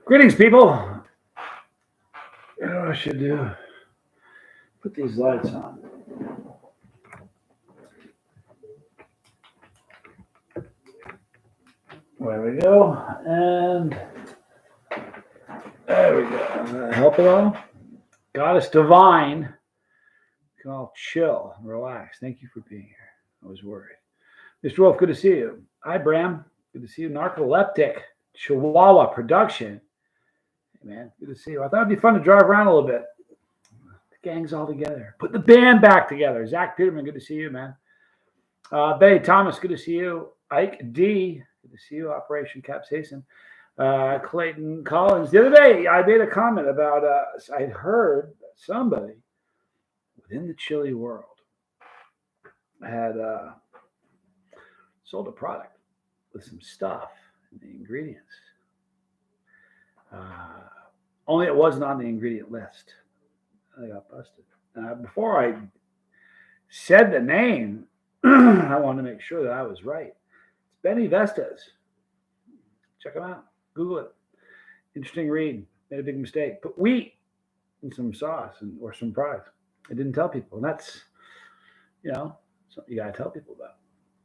Greetings, people. You know what I should do? Put these lights on. There we go. And there we go. Does that help at all? Goddess Divine. You can all chill, relax. Thank you for being here. I was worried. Mr. Wolf, good to see you. Hi, Bram. Good to see you. Narcoleptic Chihuahua Production. Hey, man, good to see you. I thought it'd be fun to drive around a little bit. The gang's all together. Put the band back together. Zach Peterman, good to see you, man. Betty Thomas, good to see you. Ike D, good to see you. Operation Capsaicin. Clayton Collins. The other day, I made a comment about I'd heard that somebody within the chili world had sold a product with some stuff in the ingredients. Only it wasn't on the ingredient list. I got busted. Before I said the name, I wanted to make sure that I was right. It's Benny Vestas. Check them out. Google it. Interesting read. Made a big mistake. Put wheat in some sauce or some products. I didn't tell people. And that's, something you got to tell people about.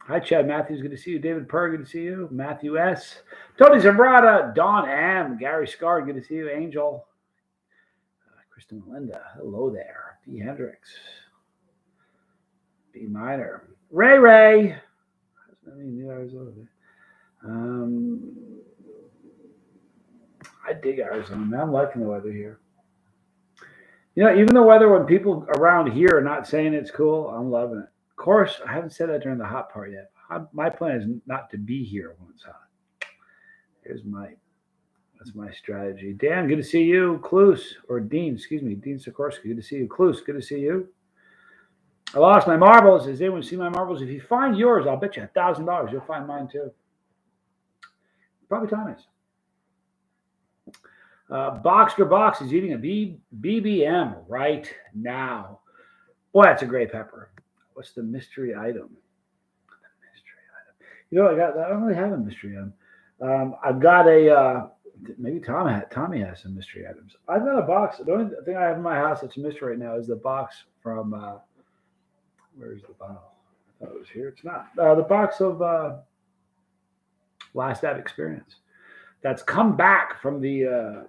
Hi, Chad Matthews. Good to see you. David Purr. Good to see you. Matthew S. Tony Zambrata. Don M. Gary Scard. Good to see you. Angel. Kristen Melinda. Hello there. B. Hendricks. B. Minor. Ray. I knew Arizona. I dig Arizona, man. I'm liking the weather here. Even the weather when people around here are not saying it's cool, I'm loving it. Of course, I haven't said that during the hot part yet. My plan is not to be here when it's hot. That's my strategy. Dan, good to see you. Cluse, or Dean, Dean Sikorsky, good to see you. Cluse, good to see you. I lost my marbles. Does anyone see my marbles? If you find yours, I'll bet you $1,000 you'll find mine too. Probably Tommy's. Boxster Box is eating a BBM right now. Boy, that's a great pepper. What's the mystery item? I don't really have a mystery item. I've got maybe Tommy has some mystery items. I've got a box. The only thing I have in my house that's a mystery right now is the box from, where's the bottle? I thought it was here. It's not. The box of Last Dab Experience. That's come back from the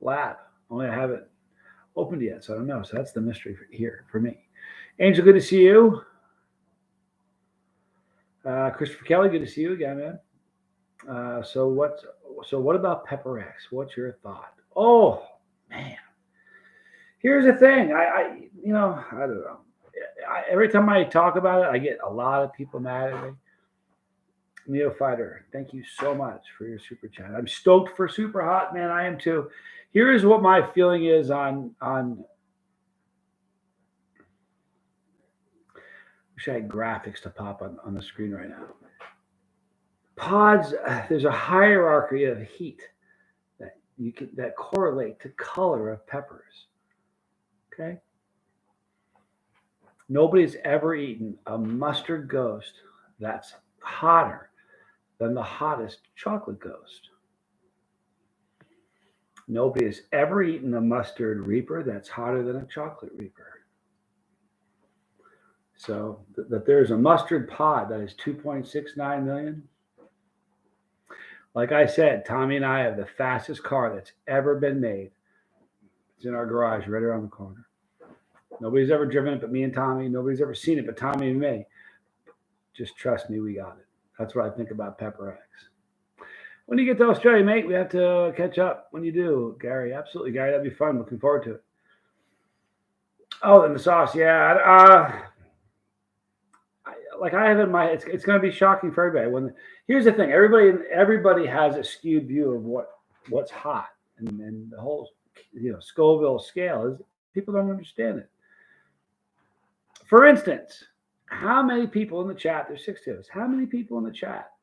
lab. Only I haven't opened yet, so I don't know. So that's the mystery here for me. Angel, good to see you. Christopher Kelly, good to see you again, man. So what about Pepper X? What's your thought? Oh man, here's the thing. I don't know. Every time I talk about it, I get a lot of people mad at me. Neo Fighter, thank you so much for your super chat. I'm stoked for Super Hot, man. I am too. Here is what my feeling is on. Wish I had graphics to pop on the screen right now. Pods, there's a hierarchy of heat that correlate to color of peppers. Okay. Nobody's ever eaten a mustard ghost that's hotter than the hottest chocolate ghost. Nobody has ever eaten a mustard reaper that's hotter than a chocolate reaper. So that there's a mustard pod that is 2.69 million. Like I said, Tommy and I have the fastest car that's ever been made. It's in our garage right around the corner. Nobody's ever driven it but me and Tommy. Nobody's ever seen it but Tommy and me. Just trust me, we got it. That's what I think about Pepper X. When you get to Australia, mate, we have to catch up. When you do, Gary, absolutely, Gary, that'd be fun. Looking forward to it. Oh, and the sauce, yeah. I have in my, it's going to be shocking for everybody. Here's the thing, everybody has a skewed view of what's hot, and the whole Scoville scale is people don't understand it. For instance. How many people in the chat, there's 6 of us, how many people in the chat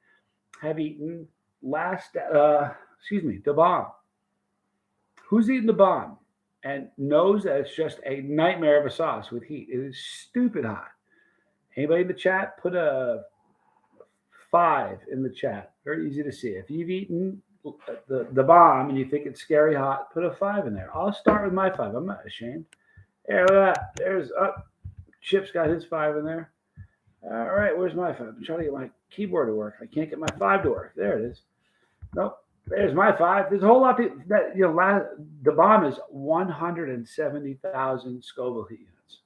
have eaten the bomb? Who's eaten the bomb and knows that it's just a nightmare of a sauce with heat? It is stupid hot. Anybody in the chat? Put a 5 in the chat. Very easy to see. If you've eaten the bomb and you think it's scary hot, put a 5 in there. I'll start with my 5. I'm not ashamed. Hey, look at that. There's Chip's got his 5 in there. All right, where's my 5? I'm trying to get my keyboard to work. I can't get my 5 to work. There it is. Nope. There's my 5. There's a whole lot of people that the bomb is 170,000 Scoville heat units.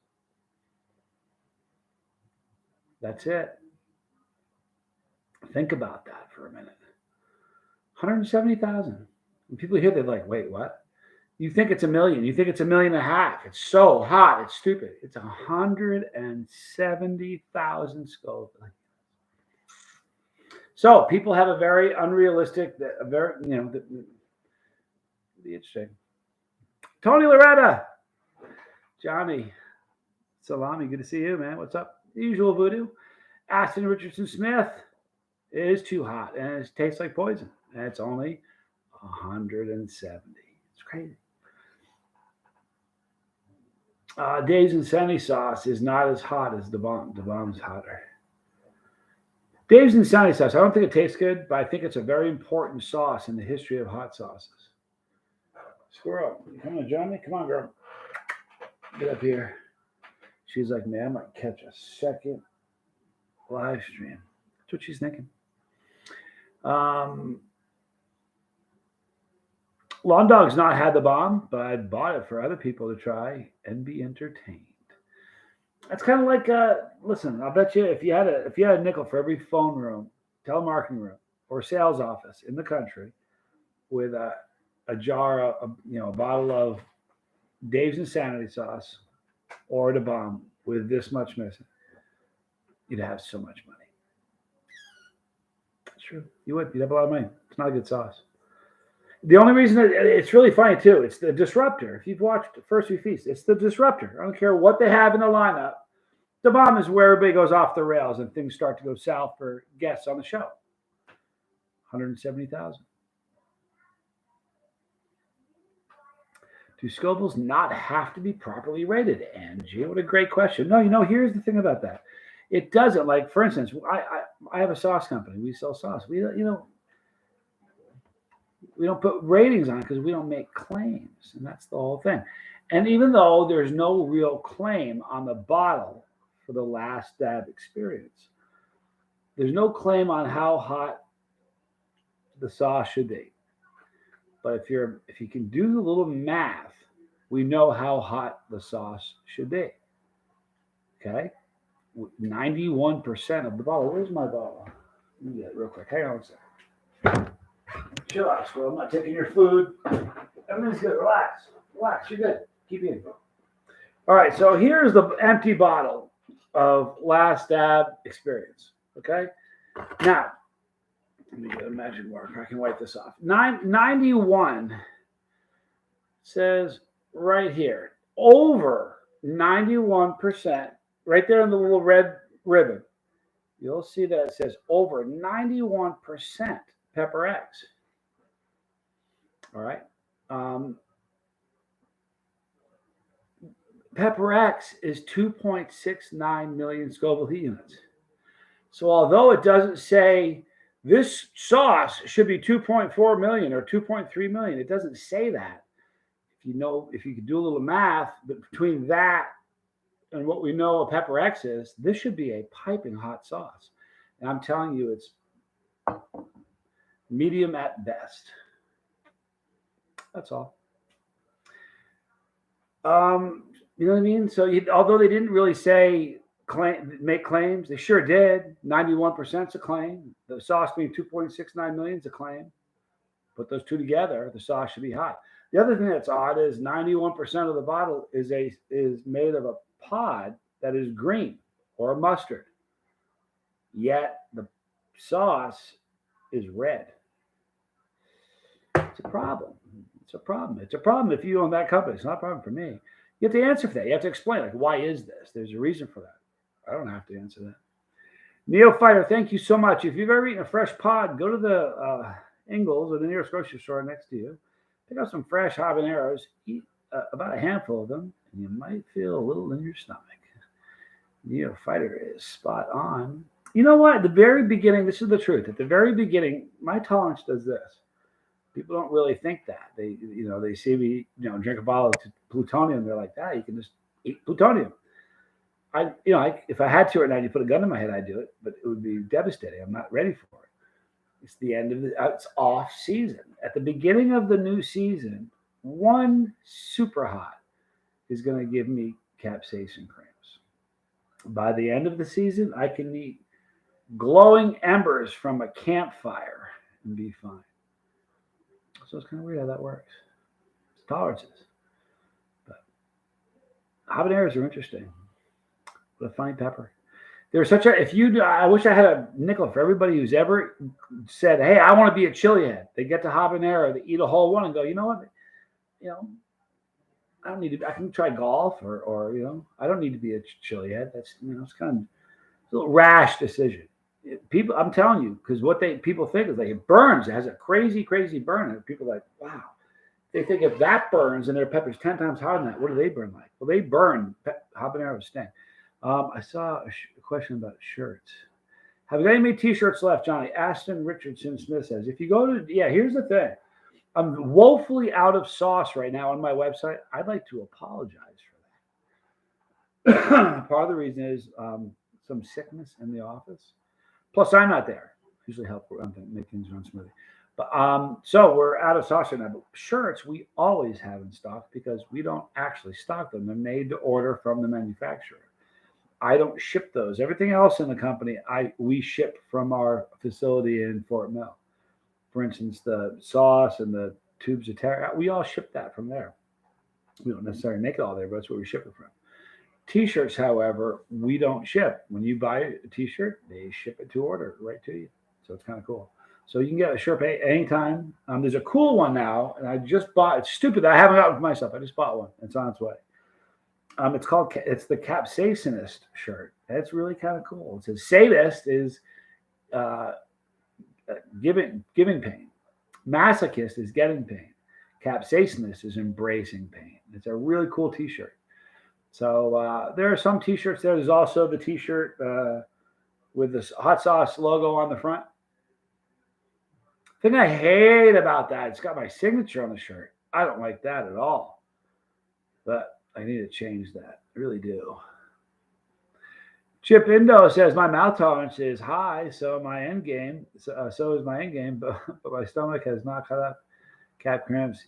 That's it. Think about that for a minute. 170,000. When people hear, they're like, "Wait, what?" You think it's a million. You think it's 1.5 million. It's so hot. It's stupid. It's 170,000 Scoville. So people have a very unrealistic, the interesting. Tony Loretta, Johnny, Salami, good to see you, man. What's up? The usual voodoo. Aston Richardson Smith, it is too hot and it tastes like poison. And it's only 170. It's crazy. Dave's Insanity sauce is not as hot as the bomb. The bomb's hotter. Dave's Insanity sauce. I don't think it tastes good, but I think it's a very important sauce in the history of hot sauces. Squirrel, you come on, Johnny. Come on, girl. Get up here. She's like, man, I might catch a second live stream. That's what she's thinking. Lawn Dog's not had the bomb, but I bought it for other people to try and be entertained. That's kind of like, listen, I'll bet you if you had a nickel for every phone room, telemarketing room, or sales office in the country with a jar of, a bottle of Dave's Insanity sauce or the bomb with this much missing, you'd have so much money. That's true. You would. You'd have a lot of money. It's not a good sauce. The only reason it's really funny too, it's the disruptor. If you've watched First Few Feasts, it's the disruptor. I don't care what they have in the lineup. The bomb is where everybody goes off the rails and things start to go south for guests on the show. 170,000. Do Scovilles not have to be properly rated, Angie? What a great question. No, here's the thing about that. It doesn't. Like, for instance, I have a sauce company. We sell sauce. We don't put ratings on it because we don't make claims, and that's the whole thing. And even though there's no real claim on the bottle for the Last Dab experience, there's no claim on how hot the sauce should be. But if you can do the little math, we know how hot the sauce should be. Okay, 91% of the bottle. Where's my bottle? Let me get it real quick. Hang on a second. Chill out, Squirrel. I'm not taking your food. Everything's good. Relax. You're good. Keep eating. All right. So here's the empty bottle of Last Dab experience. Okay. Now, let me get a magic marker. I can wipe this off. 91 says right here, over 91%, right there in the little red ribbon. You'll see that it says over 91% Pepper X. All right. Pepper X is 2.69 million Scoville heat units. So although it doesn't say this sauce should be 2.4 million or 2.3 million, it doesn't say that. If you could do a little math between that and what we know a Pepper X is, this should be a piping hot sauce. And I'm telling you, it's medium at best. That's all. You know what I mean? So although they didn't really make claims, they sure did. 91% is a claim. The sauce being 2.69 million is a claim. Put those two together, the sauce should be hot. The other thing that's odd is 91% of the bottle is made of a pod that is green or a mustard. Yet the sauce is red. It's a problem. It's a problem if you own that company. It's not a problem for me. You have to answer for that. You have to explain, like, why is this? There's a reason for that. I don't have to answer that. Neophyter, thank you so much. If you've ever eaten a fresh pod, go to the Ingles or the nearest grocery store next to you. Pick up some fresh habaneros. Eat about a handful of them, and you might feel a little in your stomach. Neophyter is spot on. You know what? At the very beginning, this is the truth. At the very beginning, my tolerance does this. People don't really think that. They see me, drink a bottle of plutonium. They're like, you can just eat plutonium. If I had to at night, you put a gun in my head, I'd do it, but it would be devastating. I'm not ready for it. It's the end of it's off season. At the beginning of the new season, one super hot is going to give me capsaicin cramps. By the end of the season, I can eat glowing embers from a campfire and be fine. So it's kind of weird how that works. It's tolerances. But habaneros are interesting. What a funny pepper. There's such a, I wish I had a nickel for everybody who's ever said, hey, I want to be a chili head. They get to habanero, they eat a whole one and go, you know what? I don't need to, I can try golf or I don't need to be a chili head. That's, it's kind of a little rash decision. People, I'm telling you, because what people think is like it burns. It has a crazy, crazy burn. And people are like, wow. They think if that burns and their pepper's 10 times hotter than that, what do they burn like? Well, they burn. Habaneros stink. I saw a question about shirts. Have you got any t-shirts left, Johnny? Aston Richardson Smith says, if you go to, here's the thing. I'm woefully out of sauce right now on my website. I'd like to apologize for that. Part of the reason is some sickness in the office. Plus, I'm not there. Usually help make things run smoothly. But so we're out of sauce right now. But shirts we always have in stock because we don't actually stock them. They're made to order from the manufacturer. I don't ship those. Everything else in the company, we ship from our facility in Fort Mill. For instance, the sauce and the tubes of teriyaki, we all ship that from there. We don't necessarily make it all there, but that's where we ship it from. T-shirts, however, we don't ship. When you buy a T-shirt, they ship it to order right to you. So it's kind of cool. So you can get a shirt anytime. There's a cool one now, and I just bought. It's stupid. I haven't gotten it for myself. I just bought one. It's on its way. It's the Capsaicinist shirt. That's really kind of cool. It says sadist is giving pain. Masochist is getting pain. Capsaicinist is embracing pain. It's a really cool T-shirt. So there are some T-shirts there. There's also the T-shirt with this hot sauce logo on the front. The thing I hate about that, it's got my signature on the shirt. I don't like that at all. But I need to change that. I really do. Chip Indo says my mouth tolerance is high, so my end game. So is my end game, but my stomach has not caught up. Cap cramps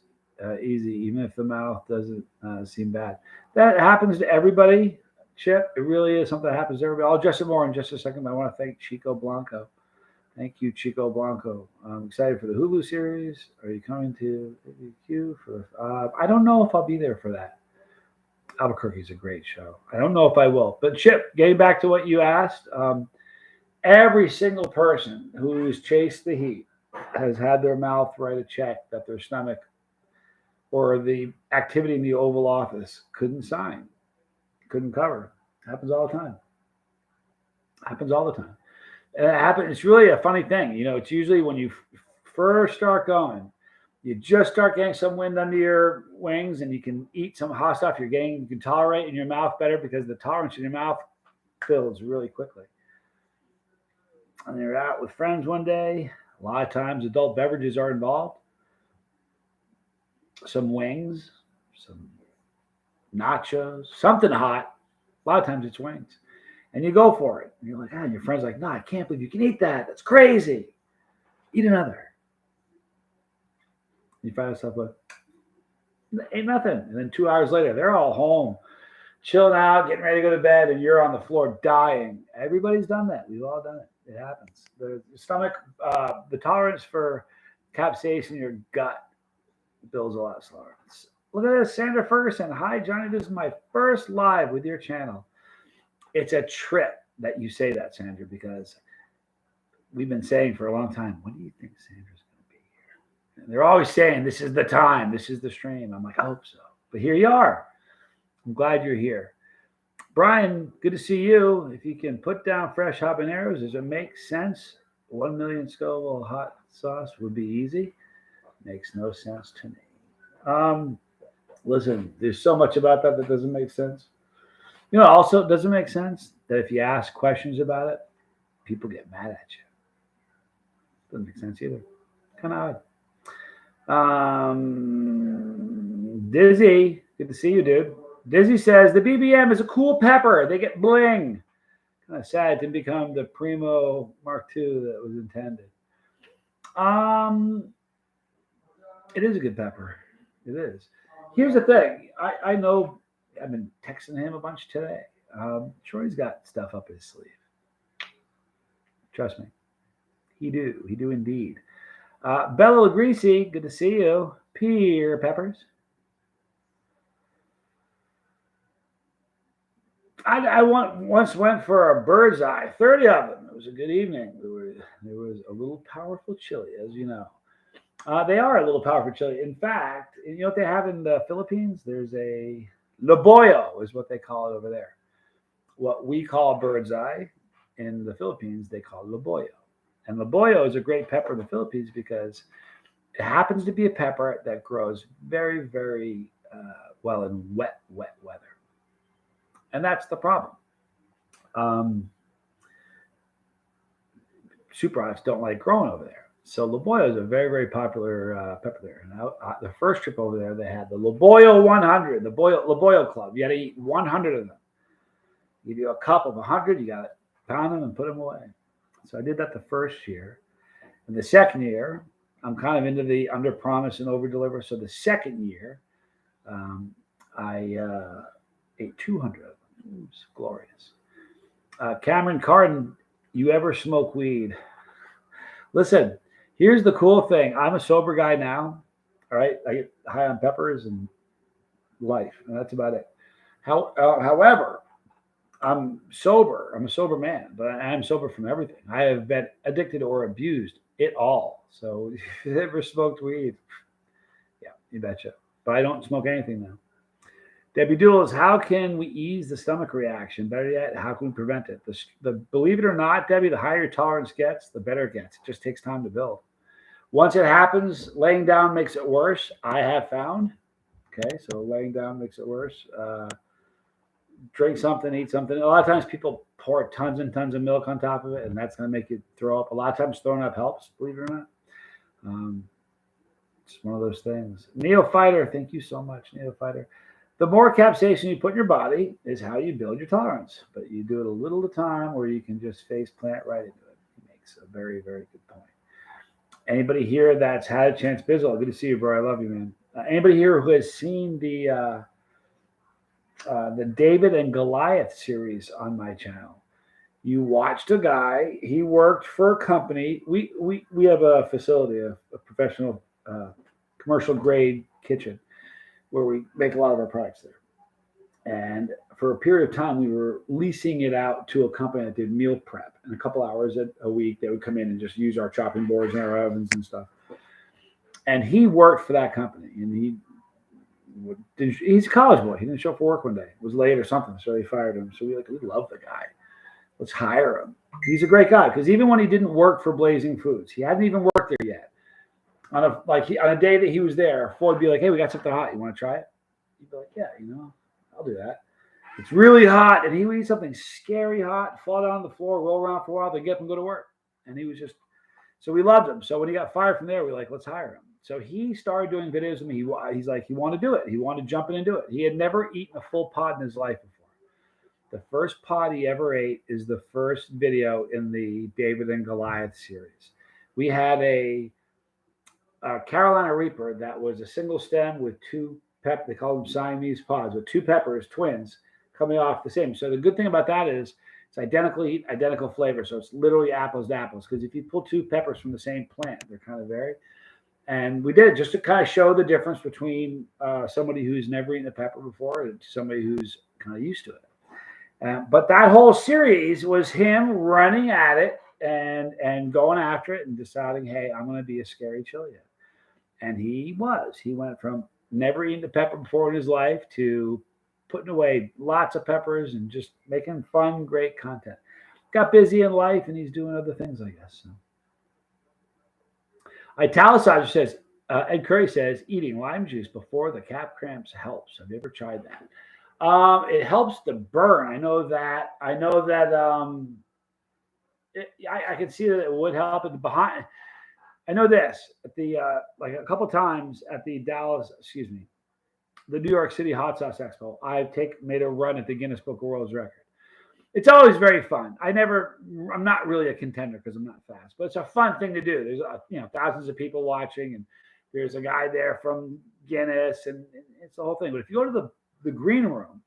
easy, even if the mouth doesn't seem bad. That happens to everybody, Chip. It really is something that happens to everybody. I'll address it more in just a second. But I want to thank Chico Blanco. Thank you, Chico Blanco. I'm excited for the Hulu series. Are you coming to ABQ for? I don't know if I'll be there for that. Albuquerque's a great show. I don't know if I will. But Chip, getting back to what you asked, every single person who's chased the heat has had their mouth write a check that their stomach or the activity in the Oval Office couldn't sign, couldn't cover. Happens all the time. Happens all the time. And it's really a funny thing. It's usually when you first start going, you just start getting some wind under your wings and you can eat some hot stuff you can tolerate in your mouth better because the tolerance in your mouth builds really quickly. And you're out with friends one day. A lot of times adult beverages are involved. Some wings, some nachos, something hot. A lot of times it's wings. And you go for it. And you're like, and your friend's like, no, I can't believe you can eat that. That's crazy. Eat another. You find yourself like, ain't nothing. And then 2 hours later, they're all home, chilling out, getting ready to go to bed, and you're on the floor dying. Everybody's done that. We've all done it. It happens. The stomach, the tolerance for capsaicin in your gut builds a lot slower. Look at this, Sandra Ferguson. Hi, Johnny. This is my first live with your channel. It's a trip that you say that, Sandra, because we've been saying for a long time, when do you think Sandra's going to be here? And they're always saying, this is the time, this is the stream. I'm like, I hope so. But here you are. I'm glad you're here. Brian, good to see you. If you can put down fresh habaneros, does it make sense? 1 million Scoville hot sauce would be easy. Makes no sense to me. Listen, there's so much about that doesn't make sense. Also, it doesn't make sense that if you ask questions about it, people get mad at you. Doesn't make sense either. Kind of odd. Dizzy, good to see you, dude. Dizzy says the BBM is a cool pepper. They get bling. Kind of sad it didn't become the Primo Mark II that was intended. Um, it is a good pepper. It is. Here's the thing. I know I've been texting him a bunch today. Sure, he's got stuff up his sleeve. Trust me. He do. He do indeed. Bella Greasy, good to see you. Pear peppers. Once went for a bird's eye, 30 of them. It was a good evening. There was a little powerful chili, as you know. They are a little powerful chili. In fact, you know what they have in the Philippines? There's a laboyo, is what they call it over there. What we call bird's eye in the Philippines, they call laboyo. And laboyo is a great pepper in the Philippines because it happens to be a pepper that grows very, very well in wet weather. And that's the problem. Um, super hots don't like growing over there. So Laboyo is a very, very popular pepper there. Now, the first trip over there, they had the Laboyo 100, the Laboyo Club. You got to eat 100 of them. You do a cup of 100, you got to pound them and put them away. So I did that the first year. And the second year, I'm kind of into the under promise and over deliver. So the second year, I ate 200 of them. It was glorious. Cameron Carden, you ever smoke weed? Listen, here's the cool thing. I'm a sober guy now. All right. I get high on peppers and life, and that's about it. However, I'm sober. I'm a sober man, but I am sober from everything. I have been addicted or abused it all. So if you ever smoked weed, yeah, you betcha. But I don't smoke anything now. Debbie Doodles, how can we ease the stomach reaction? Better yet, how can we prevent it? Believe it or not, Debbie, the higher your tolerance gets, the better it gets. It just takes time to build. Once it happens, laying down makes it worse. I have found. Okay, so laying down makes it worse. Drink something, eat something. A lot of times people pour tons and tons of milk on top of it, and that's going to make you throw up. A lot of times throwing up helps, believe it or not. Um, it's one of those things. Neo Fighter, thank you so much, Neo Fighter. The more capsaicin you put in your body is how you build your tolerance, but you do it a little at a time where you can just face plant right into it. He makes a very, very good point. Anybody here that's had a chance, Bizzle, good to see you, bro. I love you, man. Anybody here who has seen the David and Goliath series on my channel? You watched a guy. He worked for a company. We have a facility, a professional commercial grade kitchen where we make a lot of our products there. And for a period of time, we were leasing it out to a company that did meal prep. And a couple hours a week, they would come in and just use our chopping boards and our ovens and stuff. And he worked for that company. And he's a college boy. He didn't show up for work one day. It was late or something, so they fired him. So we love the guy. Let's hire him. He's a great guy because even when he didn't work for Blazing Foods, he hadn't even worked there yet. On a day that he was there, Floyd would be like, "Hey, we got something hot. You want to try it?" He'd be like, "Yeah, I'll do that." It's really hot, and he would eat something scary hot, fall down on the floor, roll around for a while, then get up and go to work. And he was just so we loved him. So when he got fired from there, we were like, let's hire him. So he started doing videos with me. He's like, he wanted to do it. He wanted to jump in and do it. He had never eaten a full pod in his life before. The first pod he ever ate is the first video in the David and Goliath series. We had a Carolina Reaper that was a single stem with two they call them Siamese pods, with two peppers, twins, coming off the same. So the good thing about that is it's identical flavor. So it's literally apples to apples. Because if you pull two peppers from the same plant, they're kind of varied. And we did it just to kind of show the difference between somebody who's never eaten a pepper before and somebody who's kind of used to it. But that whole series was him running at it and going after it and deciding, hey, I'm going to be a scary chili. And he was. He went from never eaten a pepper before in his life to putting away lots of peppers and just making fun, great content. Got busy in life and he's doing other things, I guess. So. Italicizer says, Ed Curry says, eating lime juice before the calf cramps helps. Have you ever tried that? It helps to burn. I know that. I can see that it would help. I know this at the like a couple times at the the New York City Hot Sauce Expo. I've made a run at the Guinness Book of World Records. It's always very fun. I'm not really a contender because I'm not fast, but it's a fun thing to do. There's thousands of people watching, and there's a guy there from Guinness, and it's the whole thing. But if you go to the green room,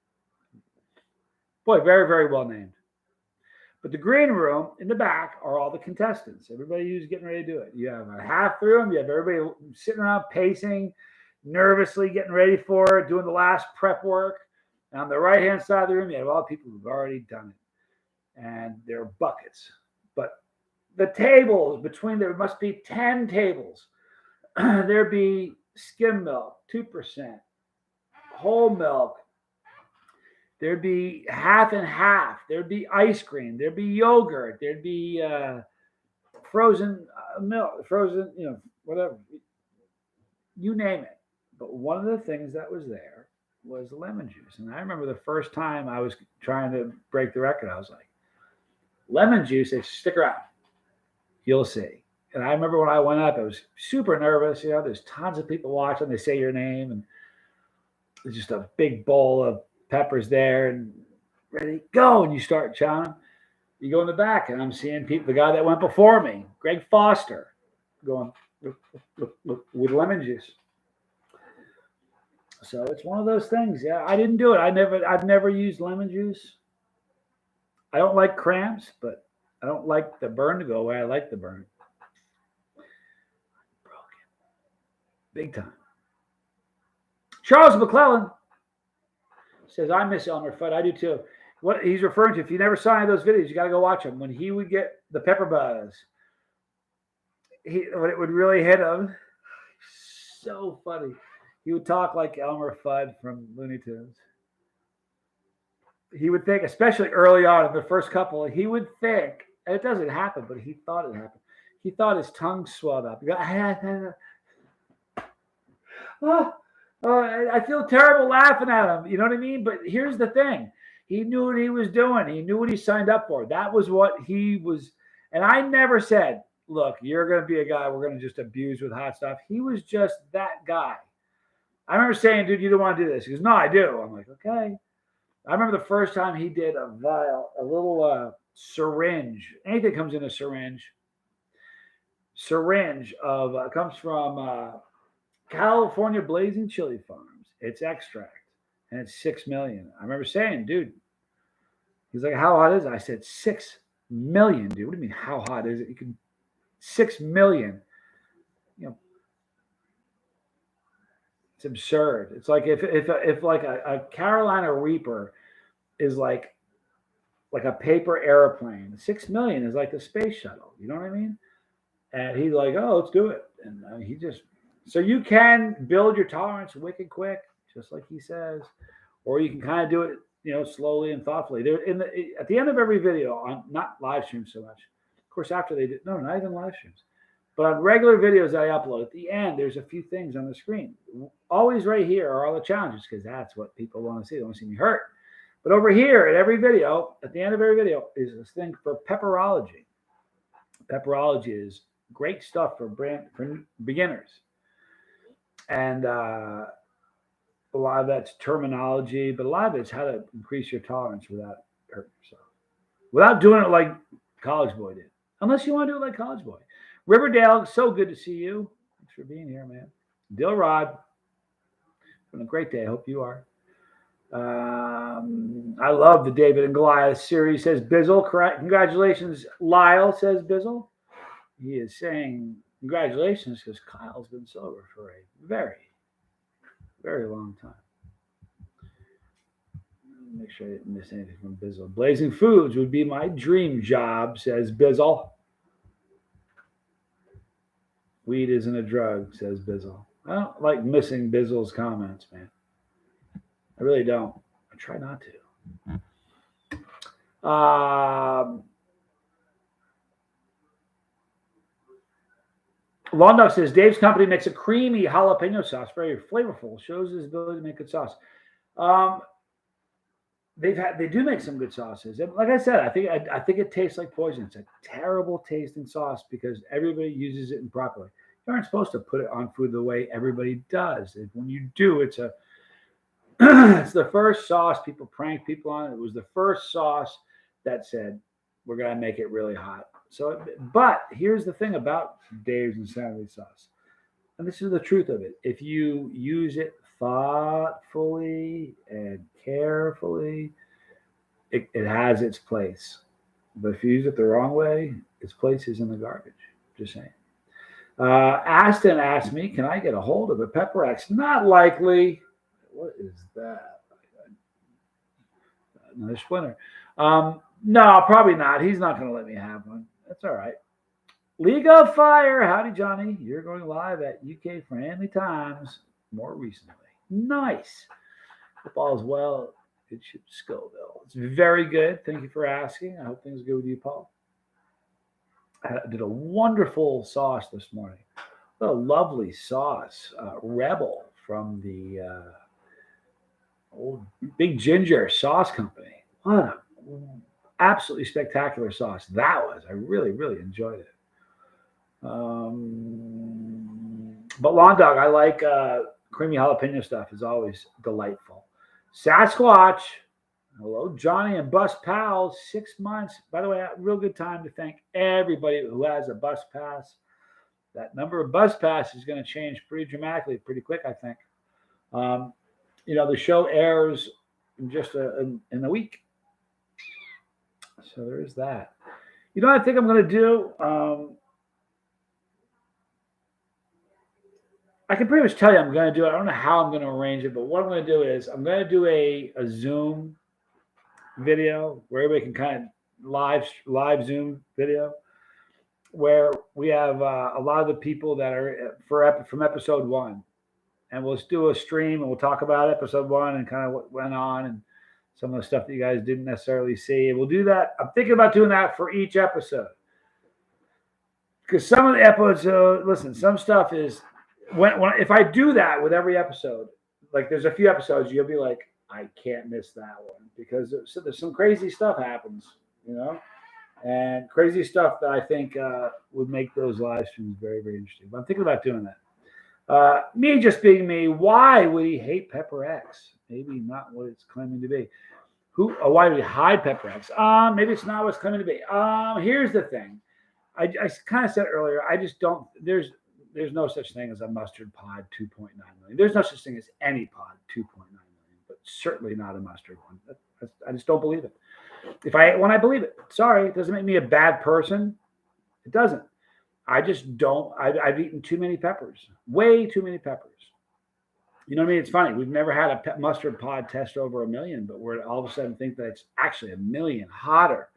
boy, very, very well named. But the green room in the back are all the contestants. Everybody who's getting ready to do it. You have a half the room. You have everybody sitting around pacing, nervously getting ready for it, doing the last prep work. And on the right-hand side of the room, you have all the people who've already done it. And there are buckets. But the tables between there must be 10 tables. There'd be skim milk, 2%, whole milk. There'd be half and half. There'd be ice cream. There'd be yogurt. There'd be frozen milk, frozen, whatever. You name it. But one of the things that was there was lemon juice. And I remember the first time I was trying to break the record, I was like, lemon juice, they stick around. You'll see. And I remember when I went up, I was super nervous. There's tons of people watching. They say your name, and there's just a big bowl of peppers there, and ready, go. And you start chowing. You go in the back, and I'm seeing people, the guy that went before me, Greg Foster, going look, with lemon juice. So it's one of those things. Yeah, I didn't do it. I've never used lemon juice. I don't like cramps, but I don't like the burn to go away. I like the burn. Broken. Big time. Charles McClellan says, I miss Elmer Fudd. I do too. What he's referring to, if you never saw any of those videos, you got to go watch them. When he would get the pepper buzz, when it would really hit him, so funny. He would talk like Elmer Fudd from Looney Tunes. He would think, especially early on in the first couple, he would think, and it doesn't happen, but he thought it happened. He thought his tongue swelled up. He go, I feel terrible laughing at him. You know what I mean? But here's the thing. He knew what he was doing. He knew what he signed up for. That was what he was. And I never said, look, you're going to be a guy we're going to just abuse with hot stuff. He was just that guy. I remember saying, dude, you don't want to do this. He goes, no, I do. I'm like, okay. I remember the first time he did a little syringe. Anything comes in a syringe. Comes from California Blazing Chili Farms. It's extract, and it's 6 million. I remember saying, dude, he's like, how hot is it? I said, 6 million, dude. What do you mean, how hot is it? You can 6 million. It's absurd. It's like if like a Carolina Reaper is like a paper airplane, 6 million is like the space shuttle. You know what I mean? And he's like, oh, let's do it. And so you can build your tolerance wicked quick, just like he says, or you can kind of do it, slowly and thoughtfully. At the end of every video, on not live streams so much, of course, after they did, no, not even live streams, but on regular videos that I upload, at the end, there's a few things on the screen. Always right here are all the challenges, because that's what people want to see. They want to see me hurt. But over here at every video, at the end of every video, is this thing for pepperology. Pepperology is great stuff for beginners. And a lot of that's terminology, but a lot of it's how to increase your tolerance without hurting yourself. Without doing it like College Boy did. Unless you want to do it like College Boy. Riverdale, so good to see you. Thanks for being here, man. Dill Rod, having a great day. I hope you are. I love the David and Goliath series, says Bizzle. Correct. Congratulations, Lyle, says Bizzle. He is saying congratulations because Kyle's been sober for a very, very long time. Make sure I didn't miss anything from Bizzle. Blazing Foods would be my dream job, says Bizzle. Weed isn't a drug, says Bizzle. I don't like missing Bizzle's comments, man. I really don't. I try not to. Londog says, Dave's company makes a creamy jalapeno sauce, very flavorful. Shows his ability to make good sauce. they do make some good sauces. And like I said, I think it tastes like poison. It's a terrible tasting sauce because everybody uses it improperly. You aren't supposed to put it on food the way everybody does. And when you do, it's a it's the first sauce people prank people on. It was the first sauce that said we're gonna make it really hot. So, but here's the thing about Dave's Insanity sauce, and this is the truth of it. If you use it thoughtfully and carefully, it has its place. But if you use it the wrong way, its place is in the garbage. Just saying. Aston asked me, can I get a hold of a Pepper X? Not likely. What is that? Another splinter. No, probably not. He's not going to let me have one. That's all right. League of Fire. Howdy, Johnny. You're going live at UK Friendly Times more recently. Nice. Hope all is well. Good ship, Scoville. It's very good. Thank you for asking. I hope things are good with you, Paul. I did a wonderful sauce this morning. What a lovely sauce. Rebel from the old Big Ginger Sauce Company. What an absolutely spectacular sauce that was. I really, really enjoyed it. But Lawn Dog, I like creamy jalapeno stuff. Is always delightful. Sasquatch. Hello, Johnny and Bus Pals. 6 months. By the way, a real good time to thank everybody who has a bus pass. That number of bus passes is going to change pretty dramatically, pretty quick, I think. The show airs in just in a week. So there is that. You know what I think I'm going to do? I can pretty much tell you I'm going to do it. I don't know how I'm going to arrange it, but what I'm going to do is I'm going to do a Zoom video where everybody can kind of live Zoom video where we have a lot of the people that are from episode 1. And we'll do a stream and we'll talk about episode 1 and kind of what went on and some of the stuff that you guys didn't necessarily see. And we'll do that. I'm thinking about doing that for each episode. Because some of the episodes, listen, some stuff is, if I do that with every episode, like there's a few episodes, you'll be like, I can't miss that one. Because there's some crazy stuff happens, and crazy stuff that I think would make those live streams very, very interesting. But I'm thinking about doing that. Me just being me, why would he hate Pepper X? Maybe not what it's claiming to be. Why would he hide Pepper X? Maybe it's not what it's claiming to be. Here's the thing. I kind of said earlier, I just don't, there's no such thing as a mustard pod 2.9 million. There's no such thing as any pod 2.9 million, but certainly not a mustard one. I just don't believe it. When I believe it, sorry, it doesn't make me a bad person. It doesn't. I just don't. I've eaten too many peppers, way too many peppers. You know what I mean? It's funny. We've never had a mustard pod test over 1 million, but we're all of a sudden think that it's actually 1 million hotter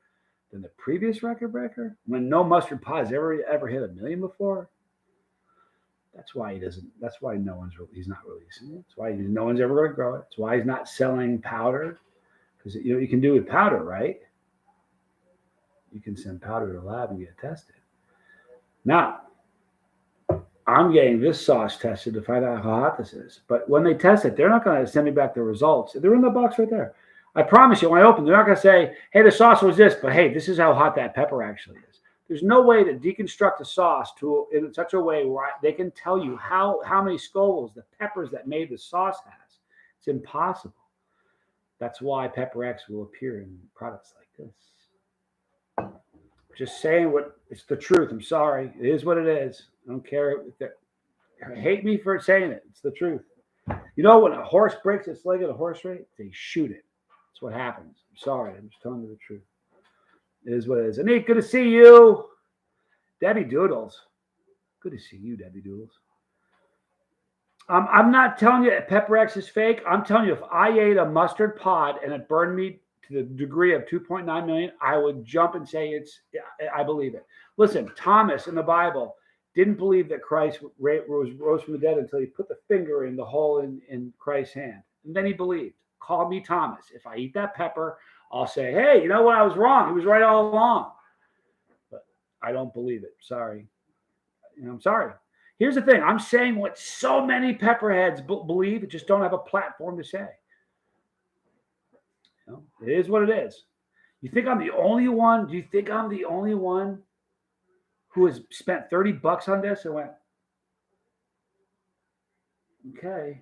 than the previous record breaker when no mustard pod has ever hit 1 million before. That's why he doesn't. That's why he's not releasing it. That's why no one's ever going to grow it. That's why he's not selling powder, because you can do with powder, right? You can send powder to the lab and get it tested. Now, I'm getting this sauce tested to find out how hot this is. But when they test it, they're not going to send me back the results. They're in the box right there. I promise you, when I open, they're not going to say, hey, the sauce was this, but hey, this is how hot that pepper actually is. There's no way to deconstruct a sauce in such a way where they can tell you how many Scovilles the peppers that made the sauce has. It's impossible. That's why Pepper X will appear in products like this. Just saying it's the truth. I'm sorry. It is what it is. I don't care. Hate me for saying it. It's the truth. You know, when a horse breaks its leg at a horse race, they shoot it. That's what happens. I'm sorry. I'm just telling you the truth. It is what it is. Anik, good to see you. Debbie Doodles. Good to see you, Debbie Doodles. I'm not telling you that Pepper X is fake. I'm telling you, if I ate a mustard pod and it burned me to the degree of 2.9 million, I would jump and say I believe it. Listen, Thomas in the Bible didn't believe that Christ rose from the dead until he put the finger in the hole in Christ's hand. And then he believed. Call me Thomas. If I eat that pepper, I'll say, hey, you know what? I was wrong. He was right all along. But I don't believe it. Sorry. I'm sorry. Here's the thing. I'm saying what so many pepperheads believe, just don't have a platform to say. You know, it is what it is. You think I'm the only one? Do you think I'm the only one who has spent $30 on this and went, okay.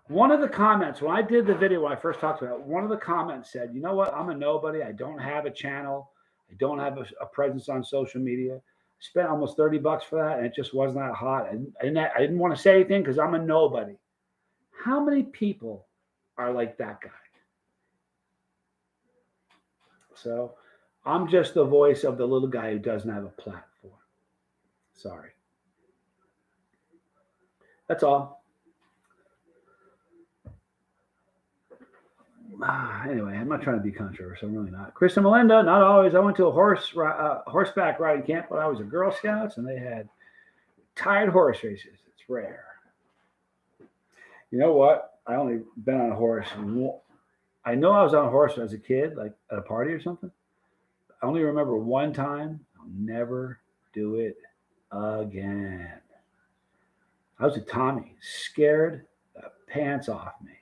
One of the comments when I did the video when I first talked about it, one of the comments said, "You know what? I'm a nobody. I don't have a channel. I don't have a presence on social media. I spent almost $30 for that, and it just wasn't that hot. I didn't want to say anything because I'm a nobody." How many people are like that guy? So I'm just the voice of the little guy who doesn't have a platform. Sorry. That's all. Anyway, I'm not trying to be controversial. I'm really not. Chris and Melinda, not always. I went to a horseback riding camp when I was a Girl Scouts, and they had tied horse races. It's rare. You know what? I only been on a horse. I know I was on a horse as a kid, like at a party or something. I only remember one time. I'll never do it again. I was a Tommy, scared the pants off me.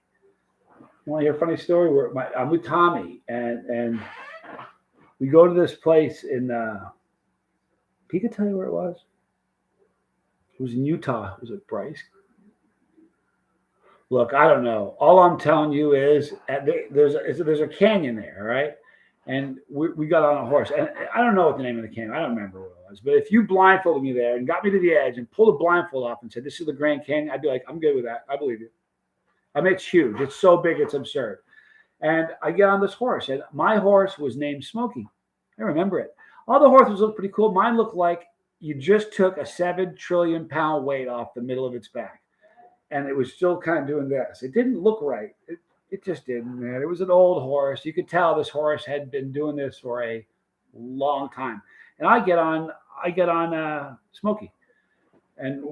You want to hear a funny story? I'm with Tommy, and we go to this place in. He could tell you where it was. It was in Utah. Was it Bryce? Look, I don't know. All I'm telling you is there's a canyon there, right? And we got on a horse, and I don't know what the name of the canyon. I don't remember what it was. But if you blindfolded me there and got me to the edge and pulled a blindfold off and said, "This is the Grand Canyon," I'd be like, "I'm good with that. I believe you." I mean, it's huge. It's so big, it's absurd. And I get on this horse, and my horse was named Smokey. I remember it. All the horses looked pretty cool. Mine looked like you just took a 7 trillion pound weight off the middle of its back. And it was still kind of doing this. It didn't look right. It just didn't, man. It was an old horse. You could tell this horse had been doing this for a long time. And I get on Smokey. And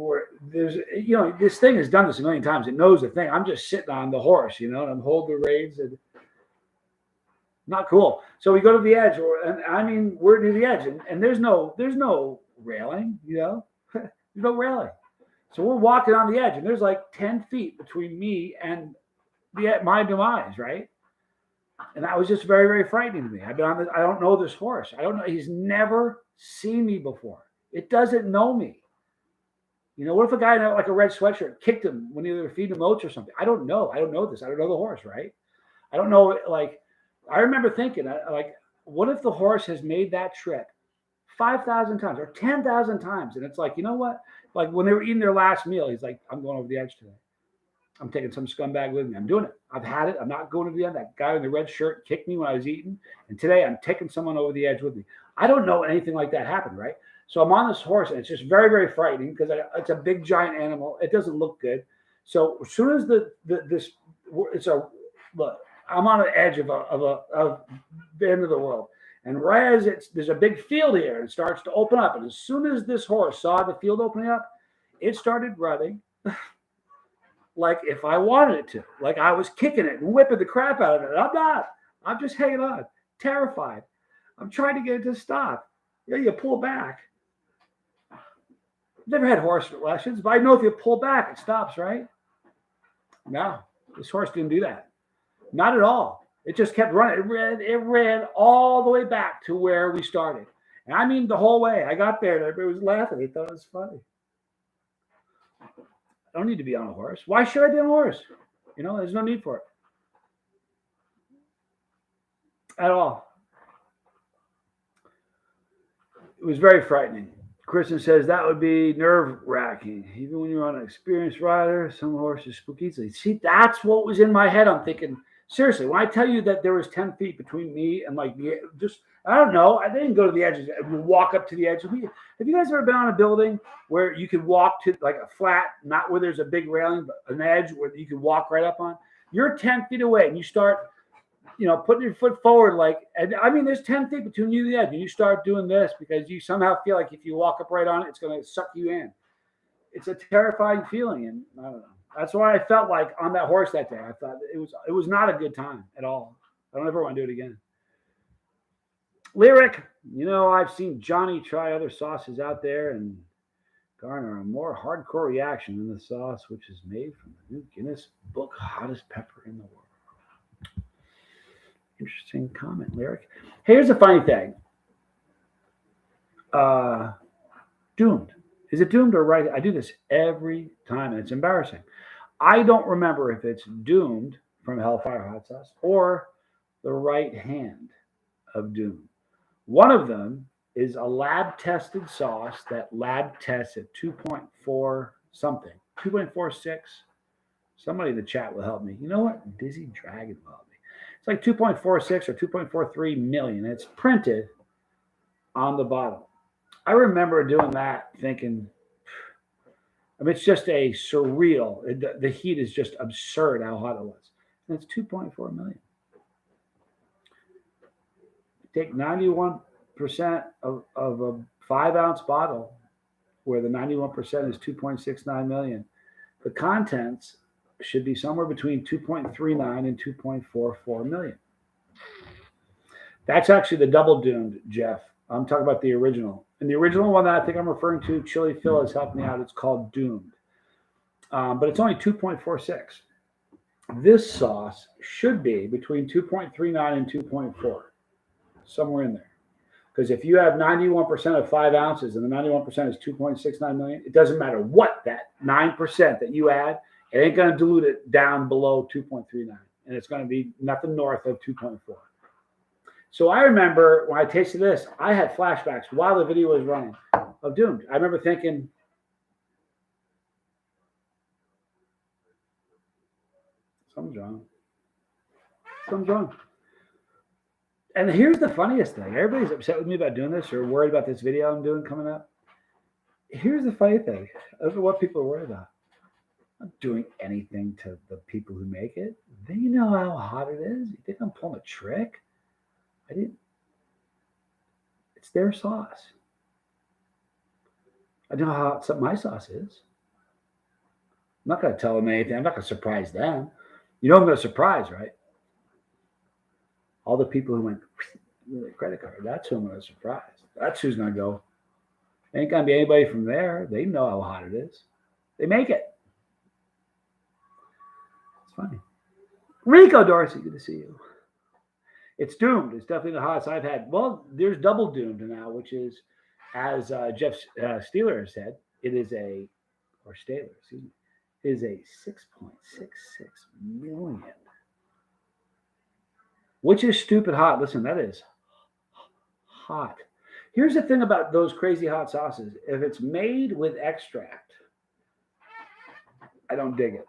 there's, this thing has done this a million times. It knows the thing. I'm just sitting on the horse, and I'm holding the reins, and not cool. So we go to the edge, and we're near the edge, and there's no railing, there's no railing. So we're walking on the edge, and there's like 10 feet between me and my demise, right? And that was just very, very frightening to me. I don't know this horse. I don't know. He's never seen me before. It doesn't know me. What if a guy in like a red sweatshirt kicked him when he was feeding him oats or something? I don't know. I don't know this. I don't know the horse, right? I don't know. Like, I remember thinking, like, what if the horse has made that trip 5,000 times or 10,000 times? And it's like, you know what? Like when they were eating their last meal, he's like, "I'm going over the edge today. I'm taking some scumbag with me. I'm doing it. I've had it. I'm not going to the end. That guy in the red shirt kicked me when I was eating. And today I'm taking someone over the edge with me." I don't know anything like that happened, right? So I'm on this horse, and it's just very, very frightening because it's a big, giant animal. It doesn't look good. So as soon as look, I'm on the edge of the end of the world. And right as there's a big field here, and it starts to open up. And as soon as this horse saw the field opening up, it started running like if I wanted it to. Like I was kicking it and whipping the crap out of it. I'm not. I'm just hanging on, terrified. I'm trying to get it to stop. You pull back. Never had horse lessons, but I know if you pull back, it stops, right? No, this horse didn't do that. Not at all. It just kept running. It ran all the way back to where we started. And I mean the whole way. I got there and everybody was laughing. They thought it was funny. I don't need to be on a horse. Why should I be on a horse? There's no need for it. At all. It was very frightening. Kristen says that would be nerve-wracking. Even when you're on an experienced rider, some horses spook easily. See, that's what was in my head. I'm thinking, seriously, when I tell you that there was 10 feet between me and like just, I don't know, I didn't go to the edges. I would walk up to the edge. Have you guys ever been on a building where you could walk to like a flat, not where there's a big railing, but an edge where you could walk right up on? You're 10 feet away and you start, putting your foot forward, there's 10 feet between you and the edge, and you start doing this because you somehow feel like if you walk up right on it, it's going to suck you in. It's a terrifying feeling, and I don't know. That's why I felt like on that horse that day. I thought it was not a good time at all. I don't ever want to do it again. Lyric, I've seen Johnny try other sauces out there and garner a more hardcore reaction than the sauce which is made from the new Guinness Book hottest pepper in the world. Interesting comment, Lyric. Here's a funny thing. Doomed. Is it doomed or right? I do this every time, and it's embarrassing. I don't remember if it's doomed from Hellfire Hot Sauce or the right hand of doom. One of them is a lab tested sauce that lab tests at 2.4 something, 2.46. Somebody in the chat will help me. You know what? Dizzy Dragon will help me. It's like 2.46 or 2.43 million. It's printed on the bottle. I remember doing that thinking, I mean, it's just a surreal. The heat is just absurd how hot it was. And it's 2.4 million. Take 91% of a 5-ounce bottle where the 91% is 2.69 million. The contents should be somewhere between 2.39 and 2.44 million. That's actually the double doomed, Jeff. I'm talking about the original. And the original one that I think I'm referring to, Chili Phil has helped me out. It's called Doomed. But it's only 2.46. This sauce should be between 2.39 and 2.4, somewhere in there. Because if you have 91% of 5 ounces and the 91% is 2.69 million, it doesn't matter what that 9% that you add, it ain't going to dilute it down below 2.39. And it's going to be nothing north of 2.4. So I remember when I tasted this, I had flashbacks while the video was running of Doomed. I remember thinking, something's wrong. Something's wrong. And here's the funniest thing. Everybody's upset with me about doing this or worried about this video I'm doing coming up. Here's the funny thing. I don't know what people are worried about. I'm not doing anything to the people who make it. They know how hot it is. You think I'm pulling a trick? I didn't. It's their sauce. I know how hot my sauce is. I'm not going to tell them anything. I'm not going to surprise them. You know I'm going to surprise, right? All the people who went with their credit card. That's who I'm going to surprise. That's who's going to go. Ain't going to be anybody from there. They know how hot it is. They make it. It's funny. Rico Dorsey, good to see you. It's Doomed. It's definitely the hottest I've had. Well, there's double Doomed now, which is, as Jeff Steeler said, it is a, or Staler, excuse me, is a 6.66 million. Which is stupid hot. Listen, that is hot. Here's the thing about those crazy hot sauces. If it's made with extract, I don't dig it.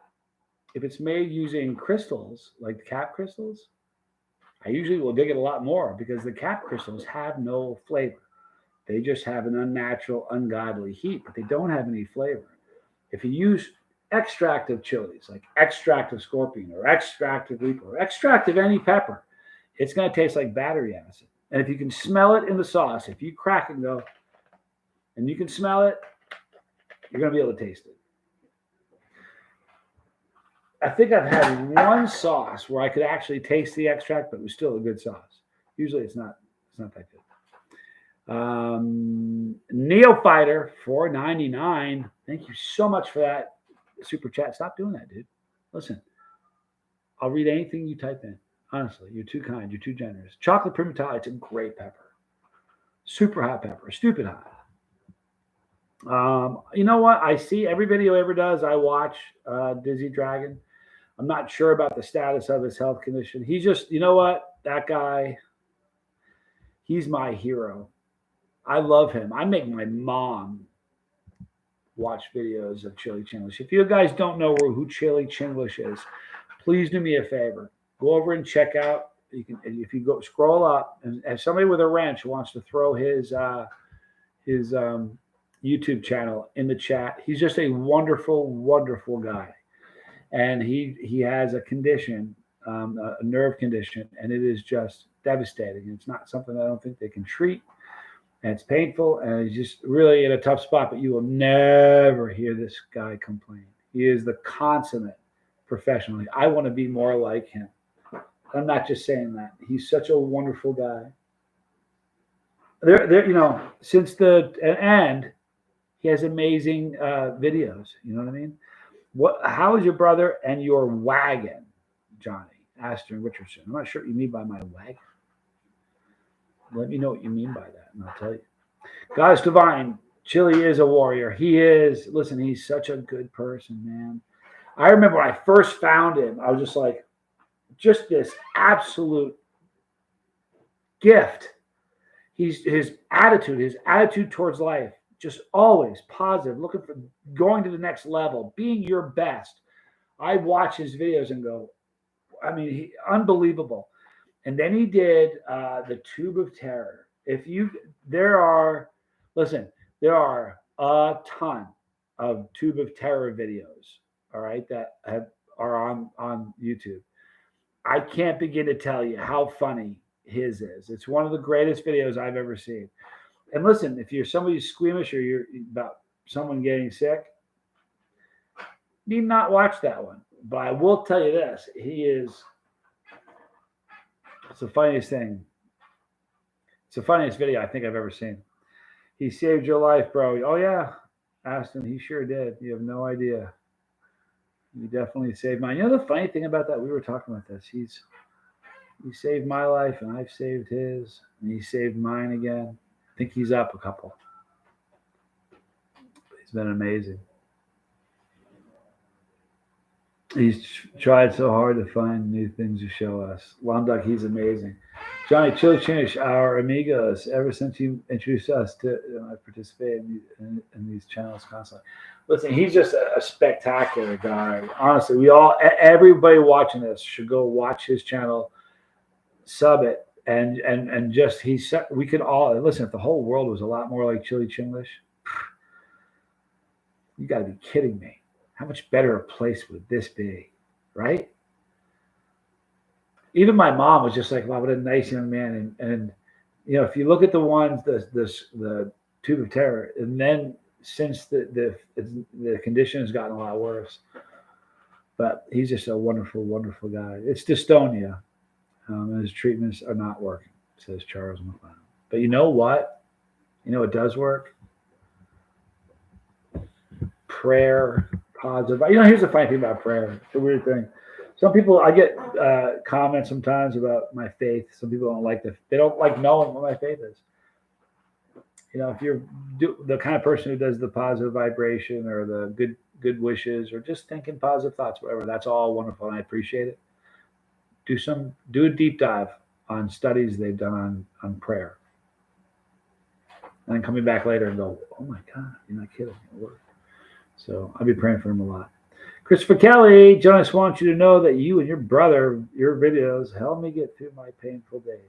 If it's made using crystals, like the cap crystals, I usually will dig it a lot more because the cap crystals have no flavor. They just have an unnatural, ungodly heat, but they don't have any flavor. If you use extract of chilies, like extract of scorpion or extract of reaper or extract of any pepper, it's going to taste like battery acid. And if you can smell it in the sauce, if you crack it and go, and you can smell it, you're going to be able to taste it. I think I've had one sauce where I could actually taste the extract, but it was still a good sauce. Usually it's not that good. Neophyter $4.99. Thank you so much for that super chat. Stop doing that, dude. Listen, I'll read anything you type in. Honestly, you're too kind. You're too generous. Chocolate Primatale, it's a great pepper. Super hot pepper. Stupid hot. You know what? I see every video he ever does. I watch Dizzy Dragon. I'm not sure about the status of his health condition. He's just, you know what? That guy, he's my hero. I love him. I make my mom watch videos of Chili Chinglish. If you guys don't know who Chili Chinglish is, please do me a favor. Go over and check out. You can, if you go scroll up, and if somebody with a wrench wants to throw his YouTube channel in the chat, he's just a wonderful, wonderful guy, and he has a condition, a nerve condition, and it is just devastating. It's not something I don't think they can treat, and it's painful, and he's just really in a tough spot. But you will never hear this guy complain. He is the consummate professional. I want to be more like him. I'm not just saying that. He's such a wonderful guy. There, you know, since the end, he has amazing videos. You know what I mean? How is your brother and your wagon, Johnny? Aston Richardson. I'm not sure what you mean by my wagon. Let me know what you mean by that, and I'll tell you. God is divine. Chili is a warrior. He is. Listen, he's such a good person, man. I remember when I first found him, I was just like, just this absolute gift. His attitude towards life, just always positive, looking for going to the next level, being your best. I watch his videos and go, I mean, unbelievable. And then he did the Tube of Terror. Listen, there are a ton of Tube of Terror videos, all right, that are on YouTube. I can't begin to tell you how funny his is. It's one of the greatest videos I've ever seen. And listen, if you're somebody who's squeamish or you're about someone getting sick, you need not watch that one. But I will tell you this: it's the funniest thing. It's the funniest video I think I've ever seen. He saved your life, bro. Oh yeah, Aston, he sure did. You have no idea. He definitely saved mine. You know the funny thing about that? We were talking about this. He saved my life, and I've saved his, and he saved mine again. I think he's up a couple. He's been amazing. He's tried so hard to find new things to show us. Lomduck, he's amazing. Johnny Chili Chinish, our amigos, ever since you introduced us to, I participate in these channels constantly. Listen, he's just a spectacular guy. Honestly, everybody watching this should go watch his channel, sub it, and just we could all listen. If the whole world was a lot more like Chili Chinglish, you got to be kidding me. How much better a place would this be, right? Even my mom was just like, "Wow, what a nice young man." And you know, if you look at the ones, the Tube of Terror, and then since the condition has gotten a lot worse, but he's just a wonderful, wonderful guy. It's dystonia, and his treatments are not working, says Charles McLeod. But you know what? You know what does work? Prayer, positive. You know, here's the funny thing about prayer. It's a weird thing. Some people, I get comments sometimes about my faith. Some people they don't like knowing what my faith is. You know, if you're the kind of person who does the positive vibration or the good wishes or just thinking positive thoughts, whatever, that's all wonderful, and I appreciate it. Do a deep dive on studies they've done on prayer, and then coming back later and go, oh my God, you're not kidding, it worked. So I'll be praying for him a lot. Christopher Kelly, Jonas wants you to know that you and your brother, your videos helped me get through my painful days.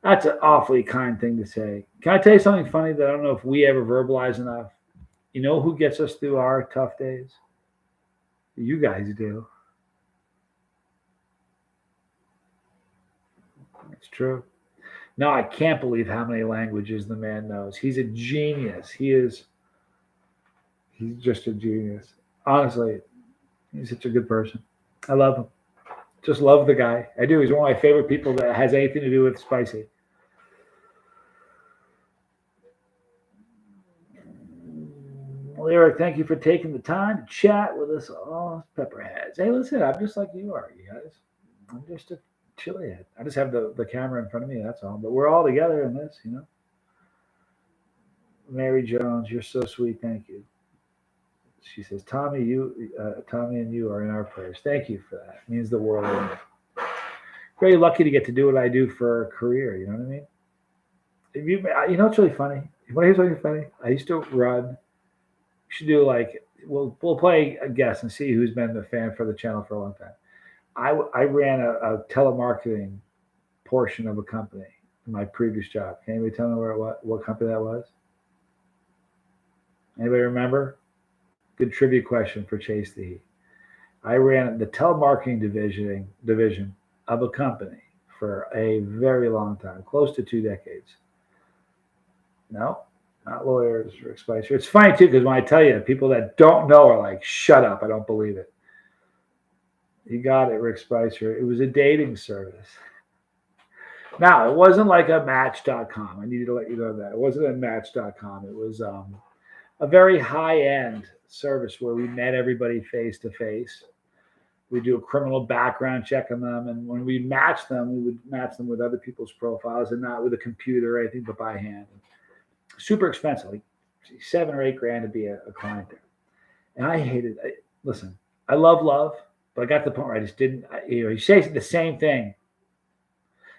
That's an awfully kind thing to say. Can I tell you something funny that I don't know if we ever verbalize enough? You know who gets us through our tough days? You guys do. It's true. No, I can't believe how many languages the man knows. He's a genius. He's just a genius. Honestly, he's such a good person. I love him. Just love the guy. I do. He's one of my favorite people that has anything to do with spicy. Well, Eric, thank you for taking the time to chat with us all pepperheads. Hey, listen, I'm just like you are, you guys. I'm just a chili head. I just have the camera in front of me, that's all. But we're all together in this, you know. Mary Jones, you're so sweet. Thank you. She says, Tommy and you are in our prayers. Thank you for that. It means the world to me. Very lucky to get to do what I do for a career. You know what I mean? You know what's really funny? You want to hear something funny? I used to run. We should do we'll play a guess and see who's been the fan for the channel for a long time. I ran a telemarketing portion of a company in my previous job. Can anybody tell me what company that was? Anybody remember? Good trivia question for Chase the Heat. I ran the telemarketing division of a company for a very long time, close to 2 decades. No, not lawyers, Rick Spicer. It's funny too, because when I tell you, people that don't know are like, shut up, I don't believe it. You got it, Rick Spicer. It was a dating service. Now, it wasn't like a Match.com. I needed to let you know that. It wasn't a Match.com. It was a very high-end service where we met everybody face to face. We do a criminal background check on them, and when we match them, we would match them with other people's profiles and not with a computer or anything, but by hand. Super expensive, like $7 or $8 to be a client there. And I hated it. Listen, I love, but I got to the point where I just didn't. You say the same thing.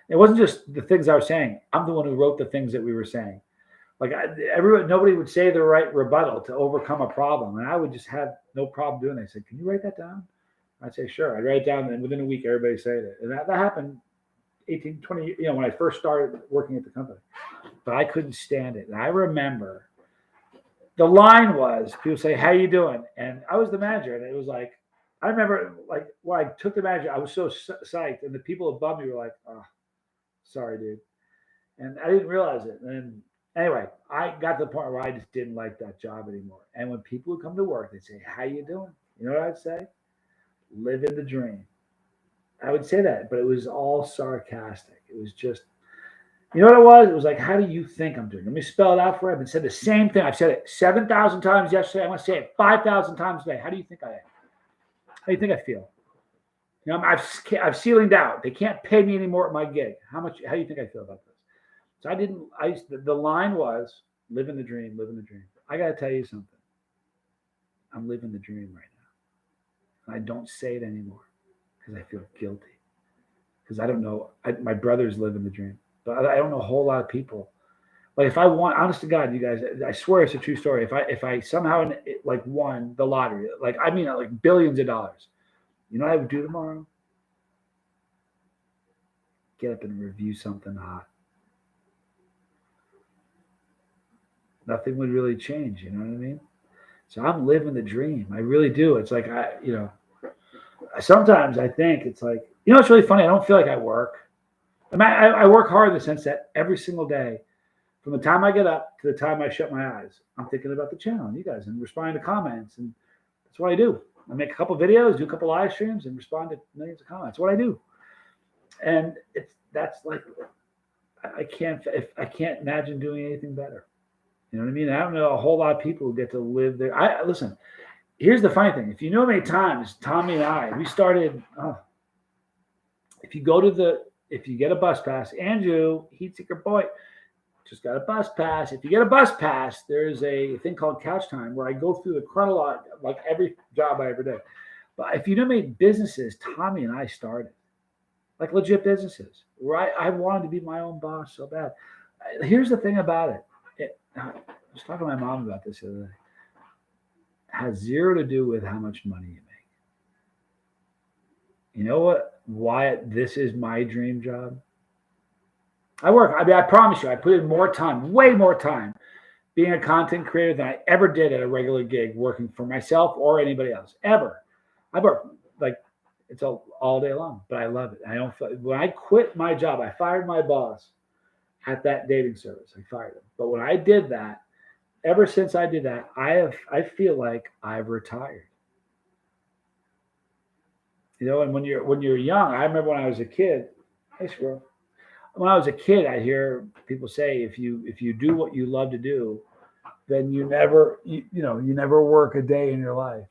It wasn't just the things I was saying. I'm the one who wrote the things that we were saying. Like nobody would say the right rebuttal to overcome a problem, and I would just have no problem doing it. They said, "Can you write that down?" I'd say, "Sure." I'd write it down, and within a week, everybody said it. And that happened 18, 20, when I first started working at the company. But I couldn't stand it. And I remember the line was, people say, "How you doing?" And I was the manager, and it was like, I remember like when I took the manager, I was so psyched, and the people above me were like, "Oh, sorry, dude." And I didn't realize it. And anyway, I got to the point where I just didn't like that job anymore. And when people would come to work, they'd say, "How you doing?" You know what I'd say? "Living the dream." I would say that, but it was all sarcastic. It was just, you know what it was? It was like, "How do you think I'm doing?" Let me spell it out for you. I've been said the same thing. I've said it 7,000 times yesterday. I want to say it 5,000 times today. How do you think I am? How do you think I feel? I've ceilinged out. They can't pay me anymore at my gig. How do you think I feel about this? So the line was, "Living the dream, living the dream." I got to tell you something. I'm living the dream right now. And I don't say it anymore because I feel guilty. Because I don't know. My brother's living the dream. But I don't know a whole lot of people. Like if I want, honest to God, you guys, I swear it's a true story. If I somehow like won the lottery, like billions of dollars, you know what I would do tomorrow? Get up and review something hot. Nothing would really change. You know what I mean? So I'm living the dream. I really do. It's like sometimes I think it's like, it's really funny. I don't feel like I work. I work hard in the sense that every single day, from the time I get up to the time I shut my eyes, I'm thinking about the channel and you guys and responding to comments. And that's what I do. I make a couple videos, do a couple live streams, and respond to millions of comments. That's what I do. And that's like, I can't imagine doing anything better. You know what I mean? I don't know a whole lot of people who get to live there. Listen, here's the funny thing. If you know how many times Tommy and I, we started, if you get a bus pass, Andrew, Heat Seeker Boy, just got a bus pass. If you get a bus pass, there's a thing called Couch Time where I go through the chronology, like every job I ever did. But if you know how many businesses Tommy and I started, like legit businesses, where I wanted to be my own boss so bad. Here's the thing about it. I was talking to my mom about this the other day. It has zero to do with how much money you make. You know what? Why this is my dream job? I promise you, I put in more time, way more time, being a content creator than I ever did at a regular gig working for myself or anybody else, ever. I work like it's all day long, but I love it. When I quit my job, I fired my boss at that dating service. I fired him. But when I did that, ever since I did that, I feel like I've retired. And when you're young, I remember when I was a kid. Hey, squirrel. When I was a kid, I hear people say, if you do what you love to do, then you never work a day in your life.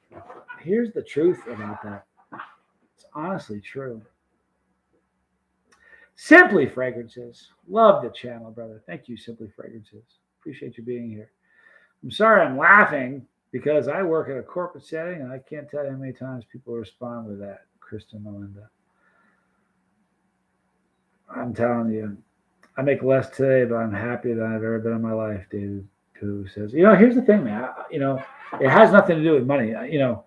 Here's the truth about that. It's honestly true. Simply Fragrances. Love the channel, brother. Thank you, Simply Fragrances. Appreciate you being here. I'm sorry I'm laughing because I work at a corporate setting and I can't tell you how many times people respond with that, Kristen Melinda. I'm telling you, I make less today, but I'm happier than I've ever been in my life, David, who says, here's the thing, man. It has nothing to do with money, and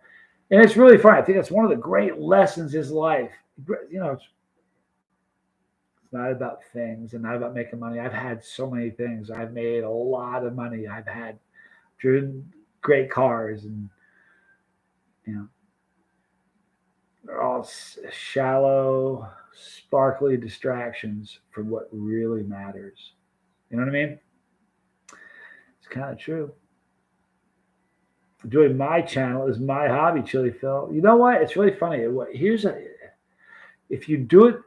it's really fun. I think that's one of the great lessons in life. It's not about things and not about making money. I've had so many things. I've made a lot of money. I've had driven great cars, and they're all shallow, sparkly distractions from what really matters. You know what I mean? It's kind of true. Doing my channel is my hobby, Chili Phil. You know what? It's really funny. If you do it,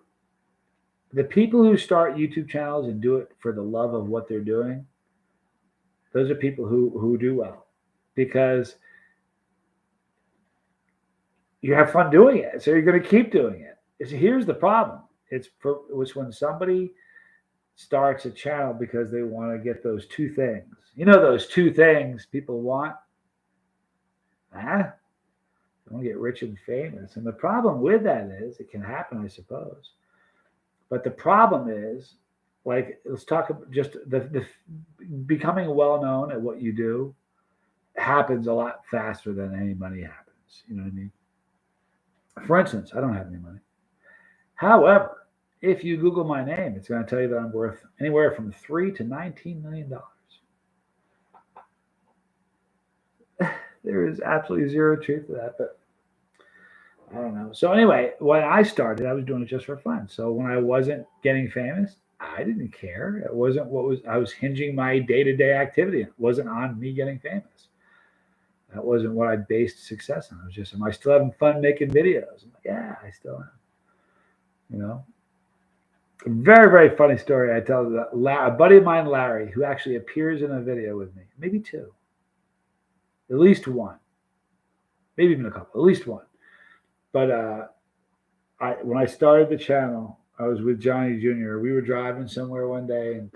the people who start YouTube channels and do it for the love of what they're doing, those are people who do well. Because you have fun doing it, so you're going to keep doing it. Here's the problem. It's when somebody starts a channel because they want to get those two things. You know, those two things people want? They want to get rich and famous. And the problem with that is, it can happen, I suppose. But the problem is, like, let's talk about just the becoming well known at what you do happens a lot faster than any money happens. You know what I mean? For instance, I don't have any money. However, if you Google my name, it's going to tell you that I'm worth anywhere from $3 to $19 million. There is absolutely zero truth to that, but I don't know. So anyway, when I started, I was doing it just for fun. So when I wasn't getting famous, I didn't care. It wasn't I was hinging my day-to-day activity. It wasn't on me getting famous. That wasn't what I based success on. It was just, am I still having fun making videos? I'm like, yeah, I still am. You know? A very, very funny story I tell that a buddy of mine, Larry, who actually appears in a video with me, maybe two, at least one, maybe even a couple, at least one. But when I started the channel, I was with Johnny Jr. We were driving somewhere one day and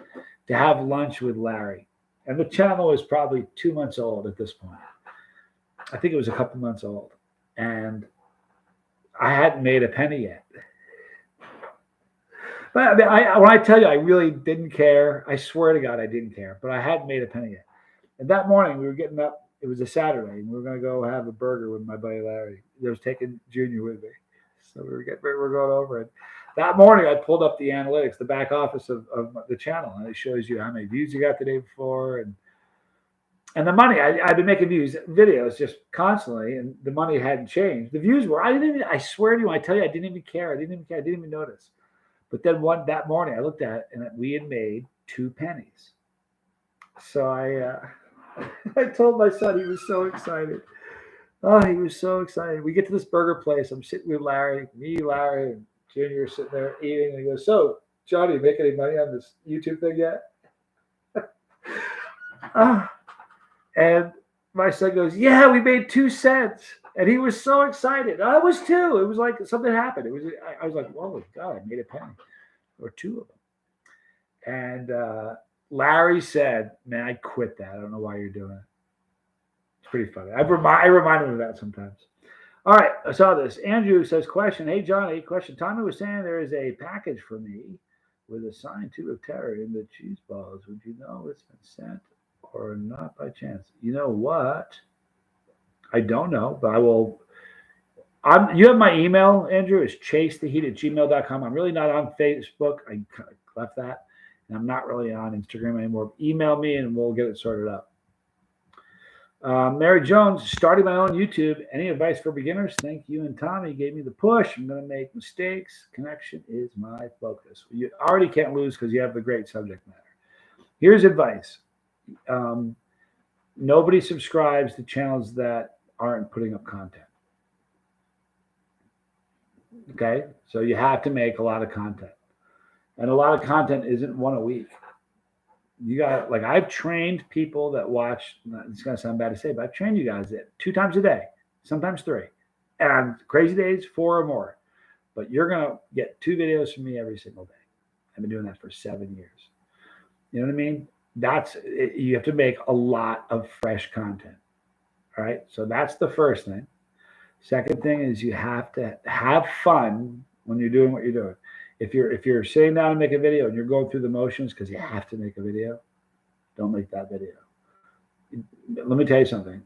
to have lunch with Larry. And the channel was probably 2 months old at this point. I think it was a couple months old. And I hadn't made a penny yet. But I mean, when I tell you I really didn't care, I swear to God I didn't care. But I hadn't made a penny yet. And that morning we were getting up. It was a Saturday, and we were going to go have a burger with my buddy Larry. I was taking Junior with me. So we were going over it. That morning, I pulled up the analytics, the back office of the channel, and it shows you how many views you got the day before, and the money. I've been making videos just constantly, and the money hadn't changed. The views were. I swear to you, I tell you, I didn't even care. I didn't even notice. But then that morning, I looked at it, and we had made 2 pennies. So I told my son, he was so excited. Oh, he was so excited. We get to this burger place. I'm sitting with Larry, and Junior sitting there eating. And he goes, so, Johnny, make any money on this YouTube thing yet? And my son goes, yeah, we made 2 cents. And he was so excited. I was too. It was like something happened. I was like, oh, my God, I made a penny. Or 2 of them. And Larry said, man, I quit that. I don't know why you're doing it. It's pretty funny. I remind him of that sometimes. All right, I saw this. Andrew says, question. Hey, Johnny, question. Tommy was saying there is a package for me with a signed tube of terror in the cheese balls. Would you know it's been sent or not by chance? You know what? I don't know, but I will. You have my email, Andrew. It's chasetheheat@gmail.com. I'm really not on Facebook. I left that. And I'm not really on Instagram anymore. Email me and we'll get it sorted out. Mary Jones, starting my own YouTube. Any advice for beginners? Thank you and Tommy gave me the push. I'm going to make mistakes. Connection is my focus. You already can't lose because you have the great subject matter. Here's advice. Nobody subscribes to channels that aren't putting up content. Okay? So you have to make a lot of content. And a lot of content isn't one a week. You got, like, I've trained people that watch, it's going to sound bad to say, but I've trained you guys 2 times a day, sometimes 3. And on crazy days, 4 or more. But you're going to get 2 videos from me every single day. I've been doing that for 7 years. You know what I mean? You have to make a lot of fresh content. All right. So that's the first thing. Second thing is you have to have fun when you're doing what you're doing. If you're sitting down and make a video and you're going through the motions because you have to make a video, don't make that video. Let me tell you something.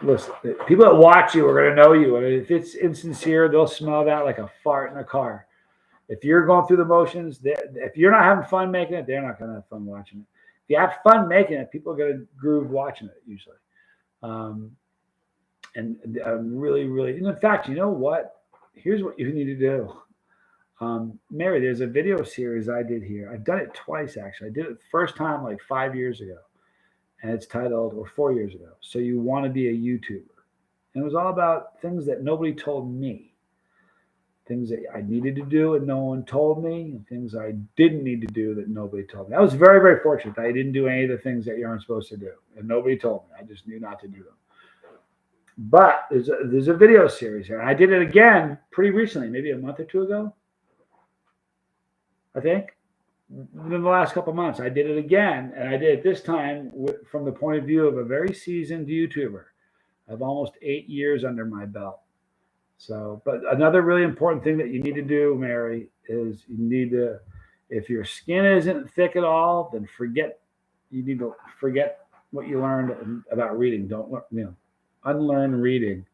Listen, people that watch you are going to know you. And if it's insincere, they'll smell that like a fart in a car. If you're going through the motions, if you're not having fun making it, they're not going to have fun watching it. If you have fun making it, people are going to groove watching it usually. And really, really, and in fact, you know what? Here's what you need to do. Mary, there's a video series I did here. I've done it twice, actually. I did it the first time like 5 years ago. And it's titled, or 4 years ago, So You Want to Be a YouTuber. And it was all about things that nobody told me. Things that I needed to do and no one told me. And things I didn't need to do that nobody told me. I was very, very fortunate that I didn't do any of the things that you aren't supposed to do. And nobody told me. I just knew not to do them. But there's a video series here. I did it again pretty recently, maybe a month or two ago, I think. Within the last couple of months, I did it again, and I did it this time from the point of view of a very seasoned YouTuber. I have almost 8 years under my belt. So, but another really important thing that you need to do, Mary, is you need to, if your skin isn't thick at all, then you need to forget what you learned about reading. Don't, unlearn reading.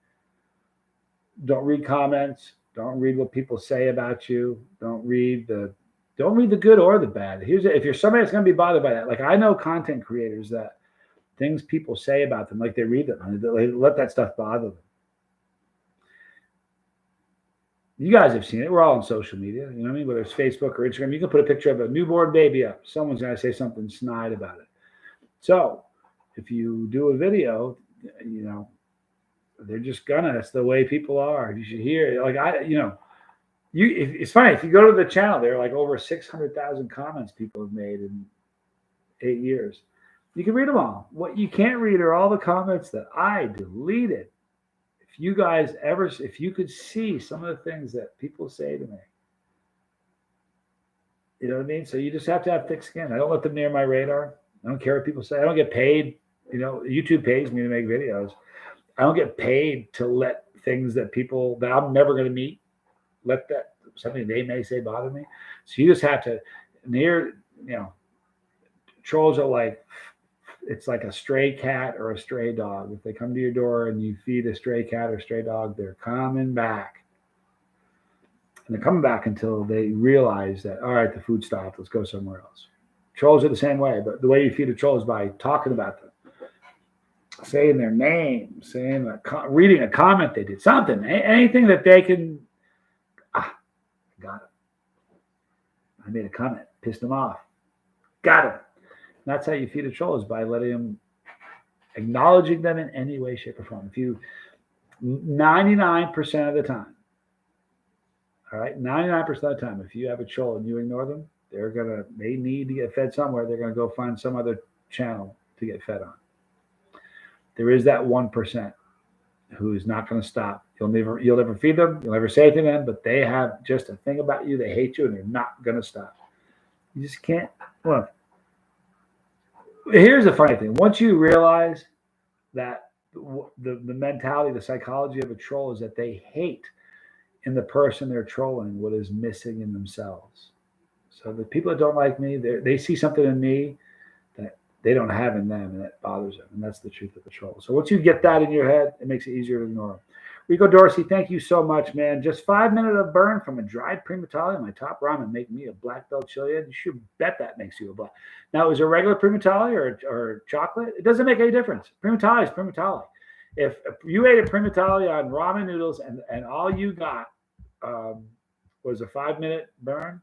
Don't read comments. Don't read what people say about you. Don't read the good or the bad. If you're somebody that's going to be bothered by that, like I know content creators that things people say about them, like they read them and they let that stuff bother them. You guys have seen it. We're all on social media. You know what I mean? Whether it's Facebook or Instagram, you can put a picture of a newborn baby up. Someone's going to say something snide about it. So if you do a video, they're just gonna. That's the way people are. You should hear it. It's funny if you go to the channel. There are like over 600,000 comments people have made in 8 years. You can read them all. What you can't read are all the comments that I deleted. If you could see some of the things that people say to me, you know what I mean? So you just have to have thick skin. I don't let them near my radar. I don't care what people say. I don't get paid. YouTube pays me to make videos. I don't get paid to let things that I'm never going to meet, let that something they may say bother me. So you just have to trolls are like, it's like a stray cat or a stray dog. If they come to your door and you feed a stray cat or stray dog, they're coming back. And they're coming back until they realize that, all right, the food stopped. Let's go somewhere else. Trolls are the same way, but the way you feed a troll is by talking about them, saying their name, reading a comment they did, something, anything that they can. Got it. I made a comment, pissed them off. Got it. That's how you feed a troll, is by acknowledging them in any way, shape, or form. If you 99% of the time, all right, 99% of the time, if you have a troll and you ignore them, they need to get fed somewhere. They're gonna go find some other channel to get fed on. There is that 1% who's not going to stop. You'll never feed them. You'll never say anything to them, but they have just a thing about you. They hate you and they're not going to stop. You just can't. Look, here's the funny thing. Once you realize that the mentality, the psychology of a troll is that they hate in the person they're trolling what is missing in themselves. So the people that don't like me, they see something in me that they don't have in them, and that bothers them. And that's the truth of the troll. So once you get that in your head, it makes it easier to ignore them. Rico Dorsey, thank you so much, man. Just 5 minutes of burn from a dried primatali on my top ramen make me a black belt Chilean. You should bet that makes you a black. Now, is it regular primatali or chocolate? It doesn't make any difference. Primatali is primatali. If you ate a primatali on ramen noodles and all you got was a 5 minute burn,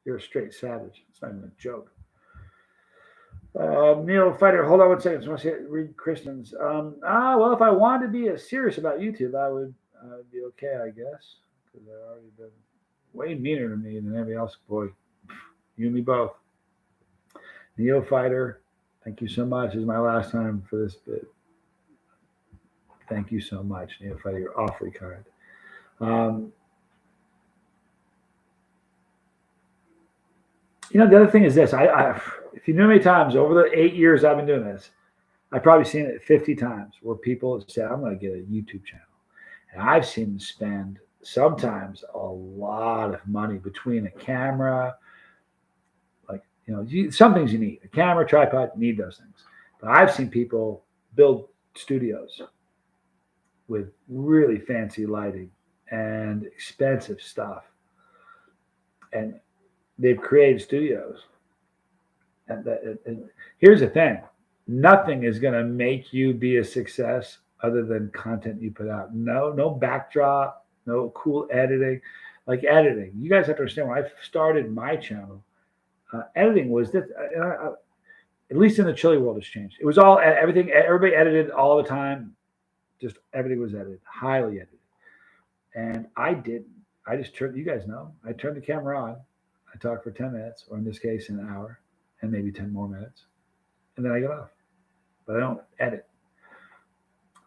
you're a straight savage. It's not even a joke. Neil Fighter, hold on 1 second. I want to read Kristen's. Well, if I wanted to be serious about YouTube, I would be okay, I guess, because I've already been way meaner to me than everybody else. Boy, you and me both. Neo Fighter, thank you so much. This is my last time for this bit. Thank you so much, Neo Fighter. You're awfully kind. The other thing is this. If you knew me times over the 8 years I've been doing this, I've probably seen it 50 times where people say, I'm going to get a YouTube channel. And I've seen them spend sometimes a lot of money between a camera, some things you need. A camera, tripod, you need those things. But I've seen people build studios with really fancy lighting and expensive stuff. And they've created studios. And here's the thing. Nothing is going to make you be a success other than content you put out. No backdrop, no cool editing. Like editing. You guys have to understand, when I started my channel, editing was this, at least in the chili world, has changed. It was all everything. Everybody edited all the time. Just everything was edited, highly edited. And I didn't. I just turned. You guys know. I turned the camera on. I talk for 10 minutes, or in this case, an hour, and maybe 10 more minutes, and then I get off. But I don't edit.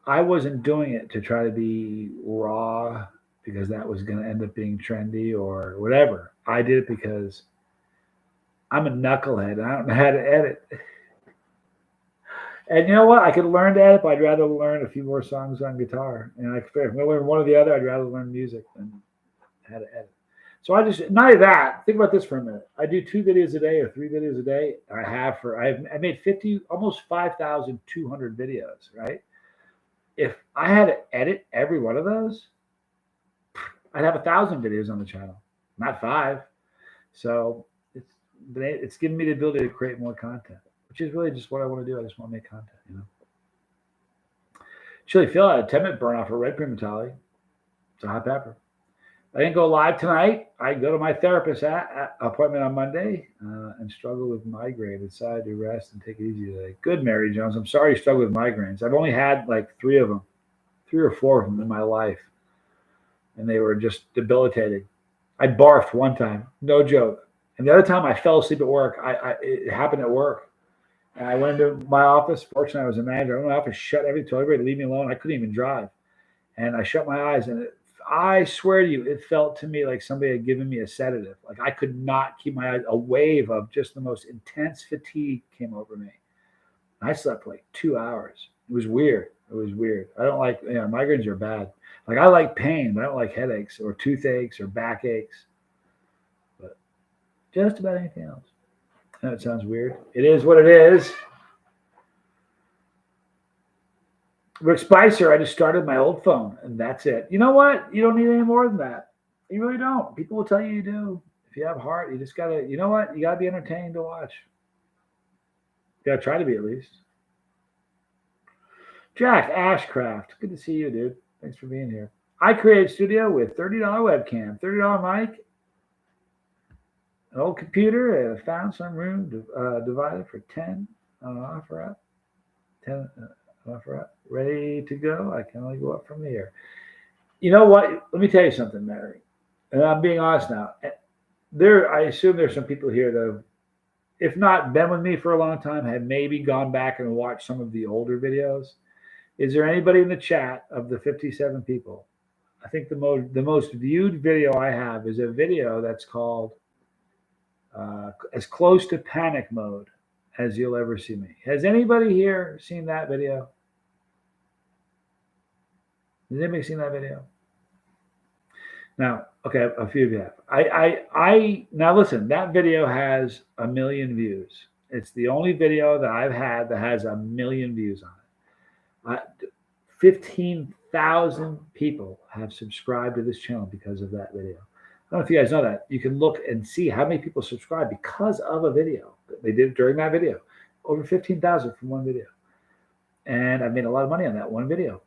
I wasn't doing it to try to be raw because that was going to end up being trendy or whatever. I did it because I'm a knucklehead and I don't know how to edit. And you know what? I could learn to edit, but I'd rather learn a few more songs on guitar. And if I learn one or the other, I'd rather learn music than how to edit. So I just, not only that, think about this for a minute. I do 2 videos a day or 3 videos a day. I made 50, almost 5,200 videos, right? If I had to edit every one of those, I'd have 1,000 videos on the channel, not 5. So it's given me the ability to create more content, which is really just what I want to do. I just want to make content, you know. Chili Phil had a 10-minute burn off of red primatali. It's a hot pepper. I didn't go live tonight. I go to my therapist appointment on Monday and struggle with migraine. Decided to rest and take it easy today. Good, Mary Jones. I'm sorry you struggle with migraines. I've only had like 3 of them, 3 or 4 of them in my life, and they were just debilitating. I barfed one time, no joke. And the other time I fell asleep at work. It happened at work. And I went into my office. Fortunately, I was a manager. I went to my office, shut everything, told everybody to leave me alone. I couldn't even drive. And I shut my eyes, and I swear to you, it felt to me like somebody had given me a sedative. Like I could not keep my eyes. A wave of just the most intense fatigue came over me. I slept for like 2 hours. It was weird. It was weird. I don't like, migraines are bad. Like I like pain, but I don't like headaches or toothaches or backaches. But just about anything else. I know it sounds weird. It is what it is. Rick Spicer, I just started my old phone, and that's it. You know what? You don't need any more than that. You really don't. People will tell you do. If you have heart, you just got to, you know what? You got to be entertained to watch. You got to try to be at least. Jack Ashcraft, good to see you, dude. Thanks for being here. I created studio with $30 webcam, $30 mic, an old computer, and found some room divided for 10 on an offer up. 10 offer up. Ready to go. I can only go up from here. You know what? Let me tell you something, Mary. And I'm being honest now. I assume there's some people here that have, if not been with me for a long time, have maybe gone back and watched some of the older videos. Is there anybody in the chat of the 57 people? I think the most viewed video I have is a video that's called As Close to Panic Mode as You'll Ever See Me. Has anybody here seen that video? Has anybody seen that video? Now, okay, a few of you have. Now listen, that video has 1 million views. It's the only video that I've had that has 1 million views on it. 15,000 people have subscribed to this channel because of that video. I don't know if you guys know that. You can look and see how many people subscribe because of a video that they did during that video. Over 15,000 from one video. And I made a lot of money on that one video.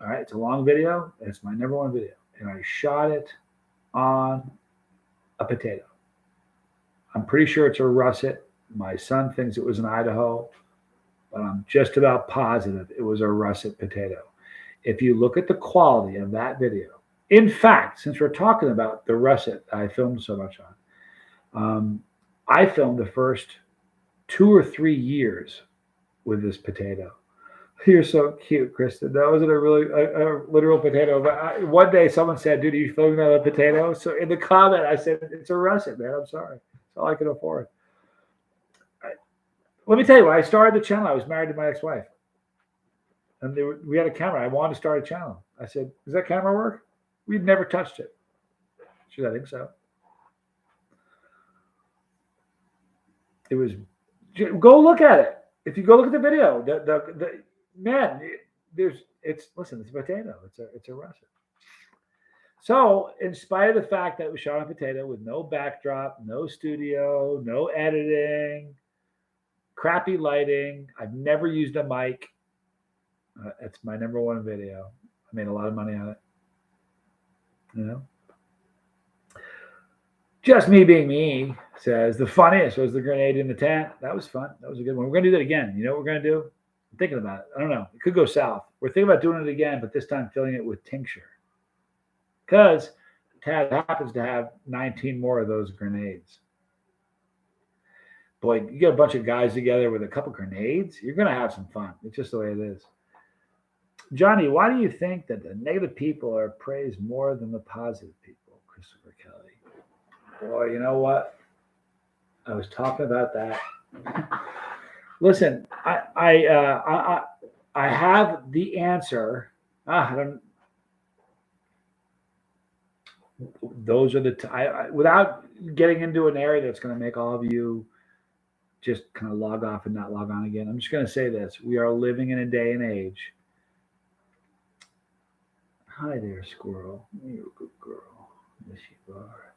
All right, it's a long video. It's my #1 video. And I shot it on a potato. I'm pretty sure it's a russet. My son thinks it was an Idaho, but I'm just about positive it was a russet potato. If you look at the quality of that video, in fact, since we're talking about the russet I filmed so much on, I filmed the first 2 or 3 years with this potato. You're so cute, Kristen. That wasn't a literal potato. But one day someone said, dude, are you filming on a potato? So in the comment, I said, it's a russet, man. I'm sorry. It's all I can afford. Let me tell you, when I started the channel, I was married to my ex-wife. And we had a camera. I wanted to start a channel. I said, does that camera work? We'd never touched it. She said, I think so. It was, go look at it. If you go look at the video, man, listen, it's a potato. It's a russet. So, in spite of the fact that it was shot on a potato with no backdrop, no studio, no editing, crappy lighting, I've never used a mic. It's my #1 video. I made a lot of money on it. You know? Just me being me says the funniest was the grenade in the tent. That was fun. That was a good one. We're going to do that again. You know what we're going to do? I'm thinking about it. I don't know. It could go south. We're thinking about doing it again, but this time filling it with tincture. Because Tad happens to have 19 more of those grenades. Boy, you get a bunch of guys together with a couple grenades, you're going to have some fun. It's just the way it is. Johnny, why do you think that the negative people are praised more than the positive people? Christopher Kelly. Boy, you know what? I was talking about that. Listen, I have the answer. I don't. Those are the without getting into an area that's going to make all of you just kind of log off and not log on again. I'm just going to say this: we are living in a day and age. Hi there, squirrel. You're a good girl. Yes, you are.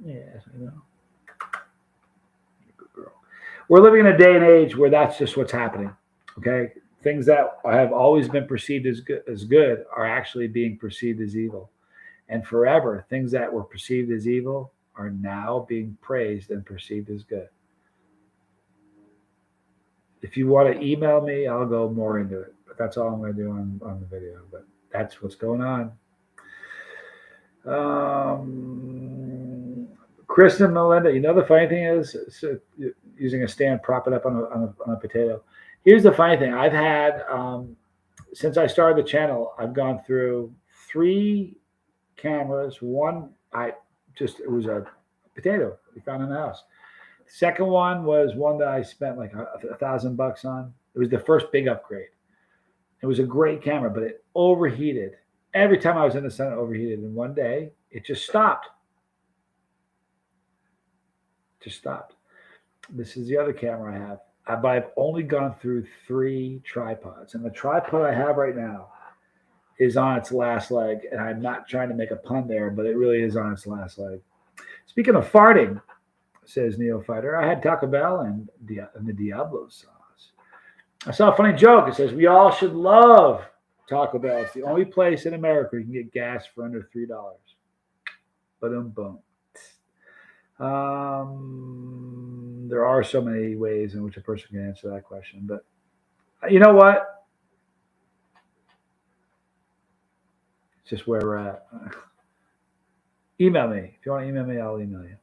Yes, I know. You're a good girl. We're living in a day and age where that's just what's happening. Okay, things that have always been perceived as good are actually being perceived as evil. And forever, things that were perceived as evil are now being praised and perceived as good. If you want to email me, I'll go more into it. But that's all I'm going to do on the video. But that's what's going on. Chris and Melinda, you know the funny thing is, using a stand, prop it up on a potato. Here's the funny thing. I've had, since I started the channel, I've gone through 3 cameras. One, it was a potato we found in the house. The second one was one that I spent like $1,000 on. It was the first big upgrade. It was a great camera, but it overheated. Every time I was in the sun, it overheated. And one day, it just stopped. Just stopped. This is the other camera I have. But I've only gone through 3 tripods. And the tripod I have right now is on its last leg. And I'm not trying to make a pun there, but it really is on its last leg. Speaking of farting, says Neophyter, I had Taco Bell and the Diablo sauce. I saw a funny joke. It says, we all should love Taco Bell. It's the only place in America you can get gas for under $3. Boom. There are so many ways in which a person can answer that question. But you know what? It's just where we're at. Email me. If you want to email me, I'll email you.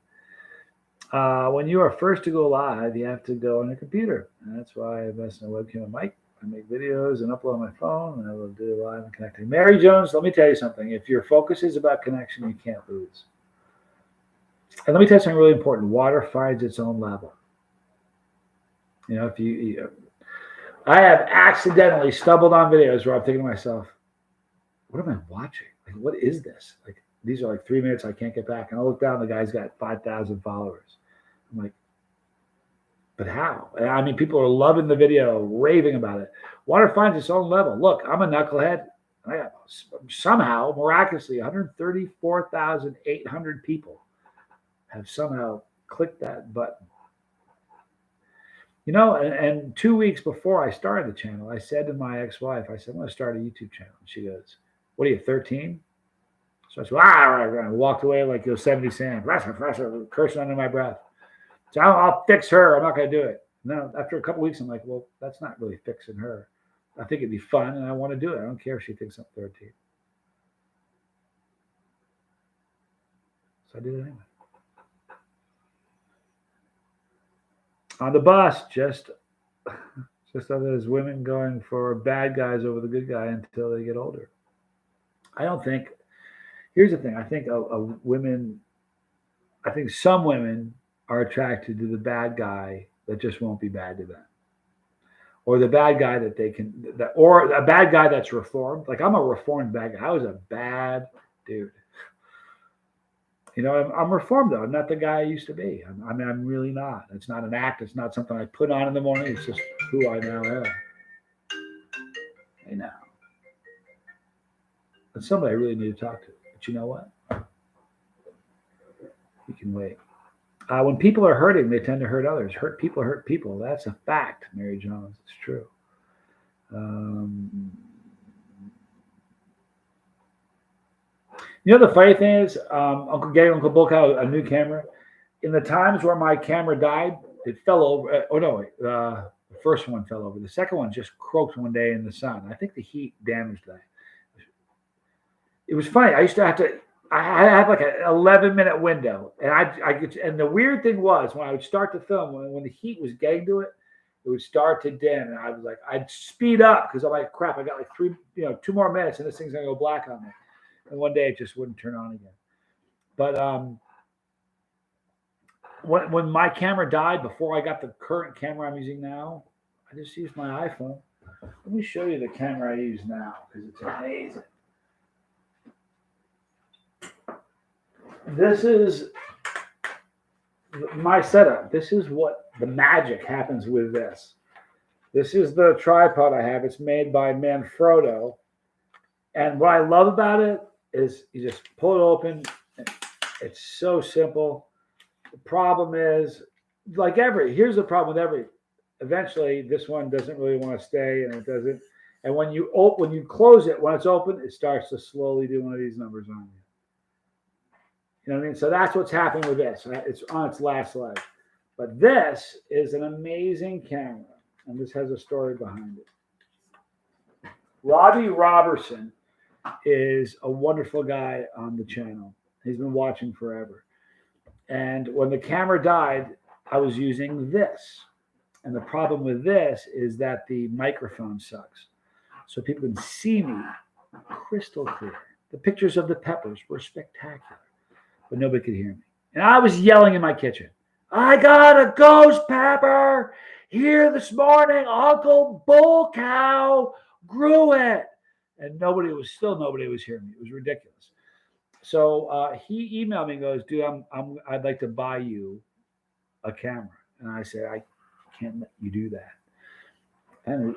When you are first to go live, you have to go on your computer. And that's why I invest in a webcam and mic. I make videos and upload on my phone, and I will do live and connecting. Mary Jones, let me tell you something. If your focus is about connection, you can't lose. And let me tell you something really important. Water finds its own level. You know, I have accidentally stumbled on videos where I'm thinking to myself, what am I watching? Like, what is this? Like, these are like 3 minutes I can't get back. And I look down, the guy's got 5,000 followers. I'm like, but how? I mean, people are loving the video, raving about it. Water finds its own level. Look, I'm a knucklehead. I got somehow, miraculously, 134,800 people have somehow clicked that button. You know, and 2 weeks before I started the channel, I said to my ex-wife, I said, I'm going to start a YouTube channel. And she goes, what are you, 13? So I said, I walked away like Yosemite Sam, cursing under my breath. So I'll fix her. I'm not going to do it. No, after a couple of weeks, I'm like, well, that's not really fixing her. I think it'd be fun, and I want to do it. I don't care if she thinks I'm 13. So I did it anyway. On the bus, just others women going for bad guys over the good guy until they get older. I don't think. Here's the thing. I think some women are attracted to the bad guy that just won't be bad to them, or the bad guy or a bad guy that's reformed. Like, I'm a reformed bad guy. I was a bad dude. You know, I'm reformed though. I'm not the guy I used to be. I'm really not. It's not an act. It's not something I put on in the morning. It's just who I now am. Hey now, it's somebody I really need to talk to. But you know what? You can wait. When people are hurting, they tend to hurt others. Hurt people. That's a fact, Mary Jones. It's true. You know, the funny thing is, Uncle Gary, Uncle Bulk had a new camera. In the times where my camera died, it fell over. The first one fell over. The second one just croaked one day in the sun. I think the heat damaged that. It was funny. I used to have to. I had like an 11-minute window, and and the weird thing was when I would start to film, when the heat was getting to it, it would start to dim, and I was like, I'd speed up because I'm like, crap, I got like 2 more minutes, and this thing's gonna go black on me. And one day it just wouldn't turn on again. But when my camera died, before I got the current camera I'm using now, I just used my iPhone. Let me show you the camera I use now because it's amazing. This is my setup. This is what the magic happens with this. This is the tripod I have. It's made by Manfrotto. And what I love about it is you just pull it open. It's so simple. The problem is, here's the problem with every. Eventually, this one doesn't really want to stay, and it doesn't. And when you close it, when it's open, it starts to slowly do one of these numbers on you. You know what I mean? So that's what's happening with this. It's on its last leg. But this is an amazing camera, and this has a story behind it. Robbie Robertson is a wonderful guy on the channel. He's been watching forever. And when the camera died, I was using this. And the problem with this is that the microphone sucks. So people can see me crystal clear. The pictures of the peppers were spectacular, but nobody could hear me. And I was yelling in my kitchen, I got a ghost pepper here this morning. Uncle Bull Cow grew it. And nobody was hearing me. It was ridiculous. So he emailed me and goes, dude, I'd like to buy you a camera. And I said, I can't let you do that. And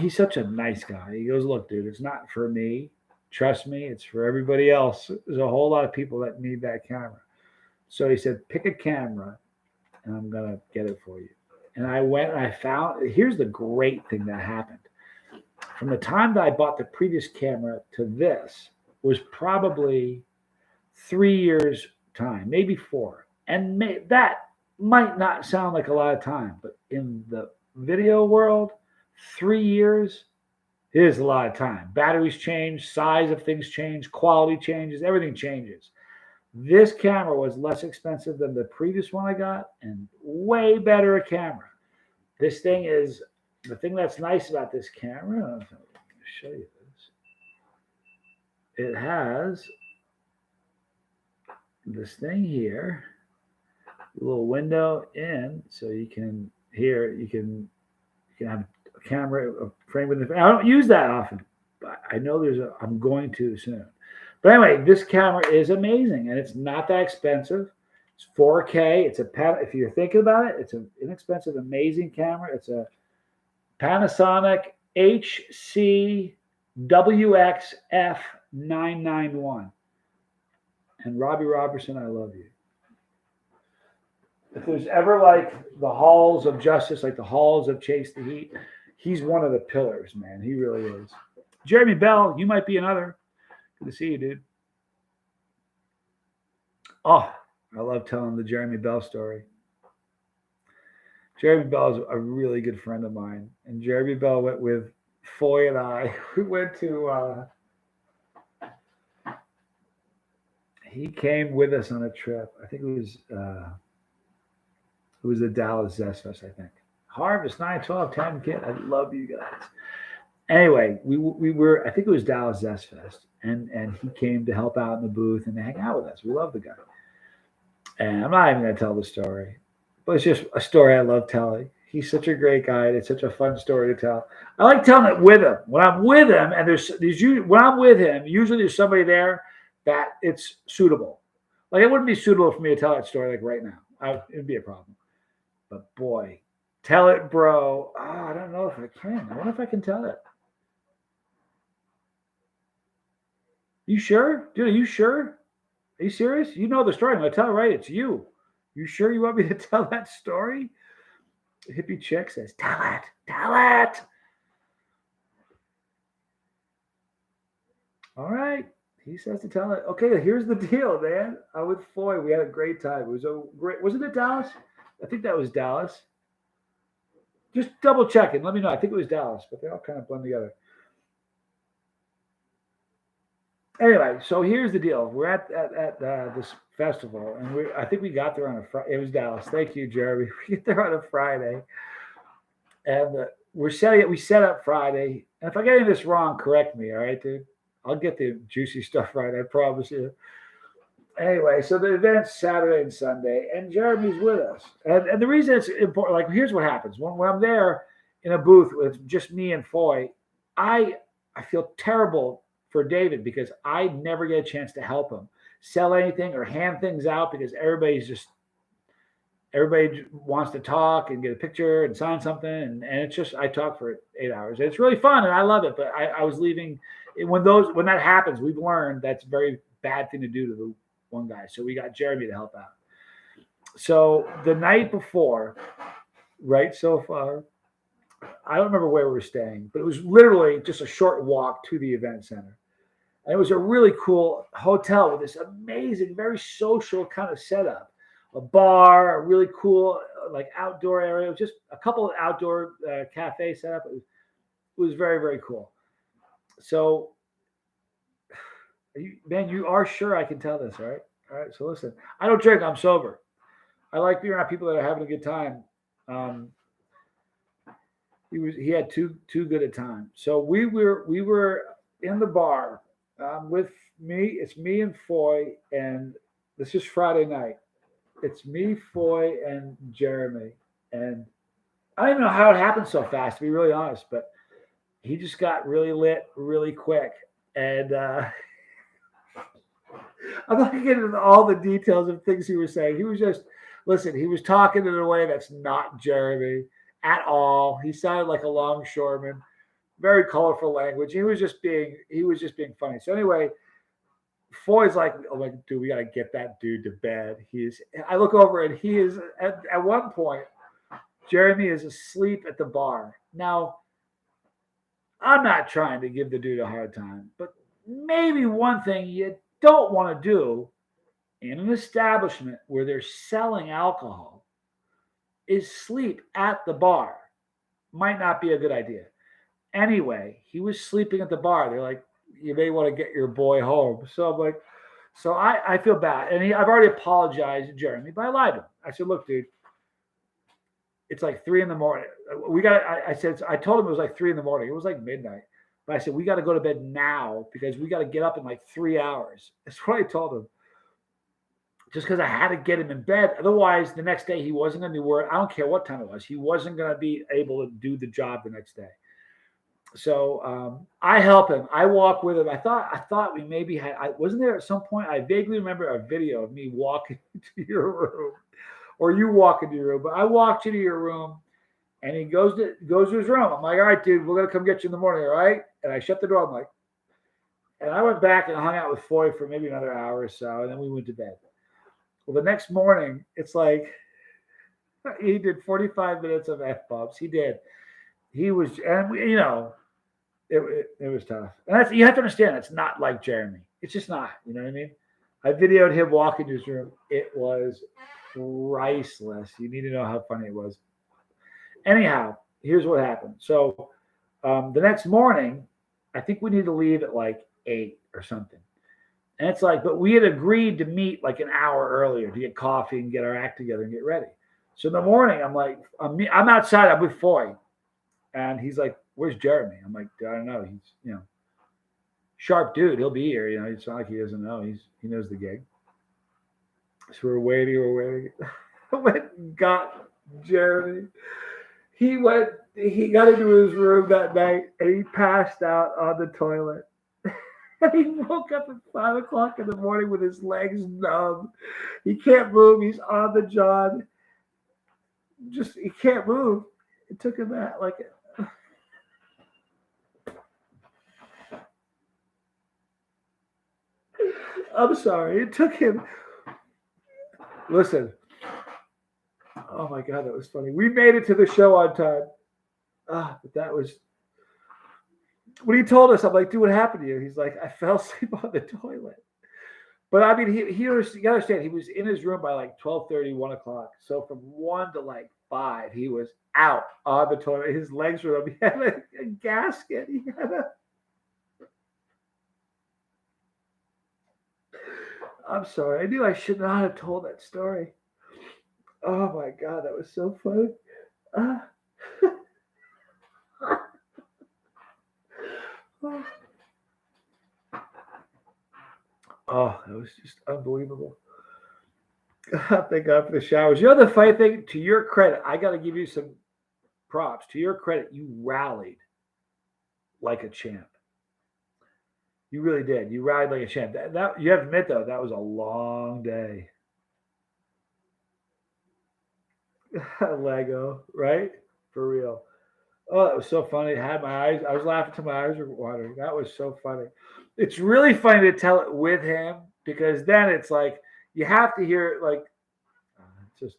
he's such a nice guy. He goes, look, dude, it's not for me. Trust me, it's for everybody else. There's a whole lot of people that need that camera. So he said, pick a camera and I'm going to get it for you. And I went and I found, here's the great thing that happened. From the time that I bought the previous camera to this was probably 3 years time, maybe 4. And that might not sound like a lot of time, but in the video world, 3 years is a lot of time. Batteries change, size of things change, quality changes, everything changes. This camera was less expensive than the previous one I got and way better a camera. This thing is, the thing that's nice about this camera, I'm going to show you this. It has this thing here, a little window in, so you can have a camera, a frame with it. I don't use that often, but I know I'm going to soon. But anyway, this camera is amazing, and it's not that expensive. It's 4K. If you're thinking about it, it's an inexpensive, amazing camera. It's a Panasonic HCWXF991. And Robbie Robertson, I love you. If there's ever like the halls of justice, like the halls of Chase the Heat, he's one of the pillars, man. He really is. Jeremy Bell, you might be another. Good to see you, dude. Oh, I love telling the Jeremy Bell story. Jeremy Bell is a really good friend of mine. And Jeremy Bell went with Foy and I. We went to, he came with us on a trip. I think it was the Dallas Zest Fest, I think. Harvest 912 10 kid. I love you guys. Anyway, we were, I think it was Dallas Zest Fest, and he came to help out in the booth and to hang out with us. We love the guy. And I'm not even going to tell the story, but it's just a story I love telling. He's such a great guy. It's such a fun story to tell. I like telling it with him. When I'm with him, and when I'm with him, usually there's somebody there that it's suitable. Like it wouldn't be suitable for me to tell that story like right now. It'd be a problem. But boy, tell it, bro. Oh, I don't know if I can. I wonder if I can tell it. You sure? Dude, are you sure? Are you serious? You know the story. I'm going to tell it right. It's you. You sure you want me to tell that story? The hippie chick says, tell it. Tell it. All right. He says to tell it. Okay, here's the deal, man. I with Foy, we had a great time. It was wasn't it Dallas? I think that was Dallas. Just double check it. Let me know. I think it was Dallas, but they all kind of blend together. Anyway, so here's the deal. We're at this festival, and I think we got there on a Friday. It was Dallas. Thank you, Jeremy. We get there on a Friday, And we set up Friday. And if I get any of this wrong, correct me, all right, dude? I'll get the juicy stuff right, I promise you. Anyway, so the event's Saturday and Sunday, and Jeremy's with us. And the reason it's important, like, here's what happens when I'm there in a booth with just me and Foy. I I feel terrible for David because I never get a chance to help him sell anything or hand things out because everybody wants to talk and get a picture and sign something, and it's just I talk for 8 hours. It's really fun and I love it. But I was leaving when that happens. We've learned that's a very bad thing to do to the one guy. So we got Jeremy to help out. So the night before, right so far, I don't remember where we were staying, but it was literally just a short walk to the event center. And it was a really cool hotel with this amazing, very social kind of setup. A bar, a really cool like outdoor area. It was just a couple of outdoor cafe setup. It was very, very cool. So, man, you are sure I can tell this, right? All right. So listen, I don't drink. I'm sober. I like being around people that are having a good time. Um, he had too good a time. So we were in the bar with me. It's me and Foy, and this is Friday night. It's me, Foy, and Jeremy. And I don't even know how it happened so fast, to be really honest, but he just got really lit really quick. And I'm not going to get into all the details of things he was saying. He was just, listen, he was talking in a way that's not Jeremy at all. He sounded like a longshoreman, very colorful language. He was just being funny. So anyway, Foy's like, oh my, dude, we got to get that dude to bed. I look over and he is, at one point, Jeremy is asleep at the bar. Now, I'm not trying to give the dude a hard time, but maybe one thing you don't want to do in an establishment where they're selling alcohol is sleep at the bar. Might not be a good idea. Anyway, he was sleeping at the bar. They're like, you may want to get your boy home. So I'm like, so I feel bad. And I've already apologized to Jeremy, but I lied to him. I said, look, dude, it's like 3 in the morning. I told him it was like 3 in the morning. It was like midnight. But I said, we got to go to bed now because we got to get up in like 3 hours. That's what I told him. Just because I had to get him in bed. Otherwise, the next day he wasn't going to be work. I don't care what time it was. He wasn't going to be able to do the job the next day. So I help him. I walk with him. I thought we maybe had. I wasn't there at some point. I vaguely remember a video of me walking to your room, or you walk into your room. But I walked you to your room, and he goes to his room. I'm like, all right, dude, we're gonna come get you in the morning, all right? And I shut the door. I'm like, and I went back and hung out with Foy for maybe another hour or so, and then we went to bed. Well, the next morning, it's like he did 45 minutes of f bombs. He did. He was, and it was tough. And you have to understand, it's not like Jeremy. It's just not. You know what I mean? I videoed him walking to his room. It was priceless. You need to know how funny it was. Anyhow, here's what happened. So the next morning, I think we need to leave at like 8 or something. And it's like, but we had agreed to meet like an hour earlier to get coffee and get our act together and get ready. So in the morning, I'm like, I'm outside. I'm with Foy. And he's like, where's Jeremy? I'm like, I don't know. He's, sharp dude. He'll be here. It's not like he doesn't know. He knows the gig. So we're waiting. I went and got Jeremy. He got into his room that night and he passed out on the toilet. And he woke up at 5 o'clock in the morning with his legs numb. He can't move. He's on the john. He can't move. It took him that like I'm sorry. It took him. Listen. Oh my God, that was funny. We made it to the show on time. But that was. When he told us, I'm like, dude, what happened to you? He's like, I fell asleep on the toilet. But I mean, you gotta understand, he was in his room by like 12:30, 1 o'clock. So from 1 to like 5, he was out on the toilet. His legs were up. He had a gasket. I'm sorry. I knew I should not have told that story. Oh my God, that was so funny. Uh, Oh, it was just unbelievable. Thank God for the showers. You know the funny thing, to your credit, I got to give you some props. To your credit, you rallied like a champ. You really did. You rallied like a champ. That you have to admit though, that was a long day. Lego, right? For real. Oh, that was so funny. It had my eyes. I was laughing till my eyes were watering. That was so funny. It's really funny to tell it with him because then it's like you have to hear it like it's just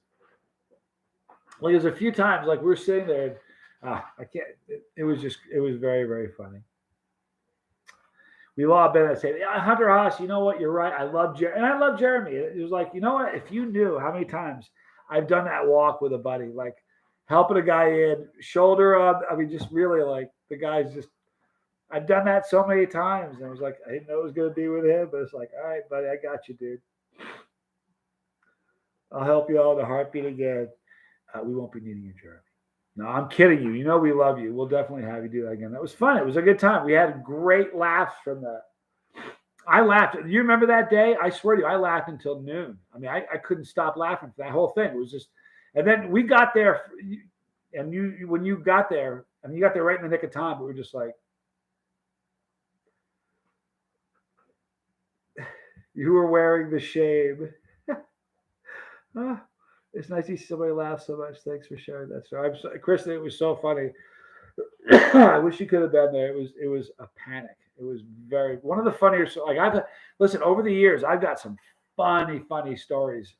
like there's a few times like we're sitting there and I can't it was just it was very, very funny. We've all been at say, yeah, Hunter Haas, you know what? You're right. I love Jeremy. And I love Jeremy. It was like, you know what? If you knew how many times I've done that walk with a buddy, like helping a guy in, shoulder up. I mean, just really like the guy's just, I've done that so many times. And I was like, I didn't know it was going to be with him, but it's like, all right, buddy, I got you, dude. I'll help you out in a heartbeat again. We won't be needing you, Jeremy. No, I'm kidding you. You know we love you. We'll definitely have you do that again. That was fun. It was a good time. We had great laughs from that. I laughed. You remember that day? I swear to you, I laughed until noon. I mean, I couldn't stop laughing for that whole thing. It was just, and then we got there, and you when you got there, I mean, you got there right in the nick of time. But we were just like, you were wearing the shame. It's nice to see somebody laugh so much. Thanks for sharing that story. I'm sorry, Kristen. It was so funny. I wish you could have been there. It was a panic. It was very one of the funnier. Like listen over the years, I've got some funny stories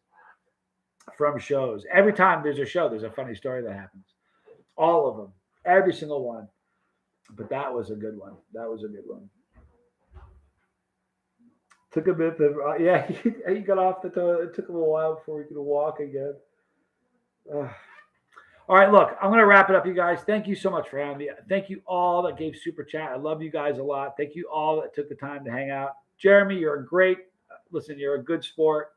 from shows. Every time there's a show, there's a funny story that happens. All of them, every single one. But that was a good one. That was a good one. Took a bit of yeah. He got off the toilet. It took him a while before he could walk again. Uh, All right, look, I'm going to wrap it up, you guys. Thank you so much for having me. Thank you all that gave super chat. I love you guys a lot. Thank you all that took the time to hang out. Jeremy, you're a great, listen, you're a good sport.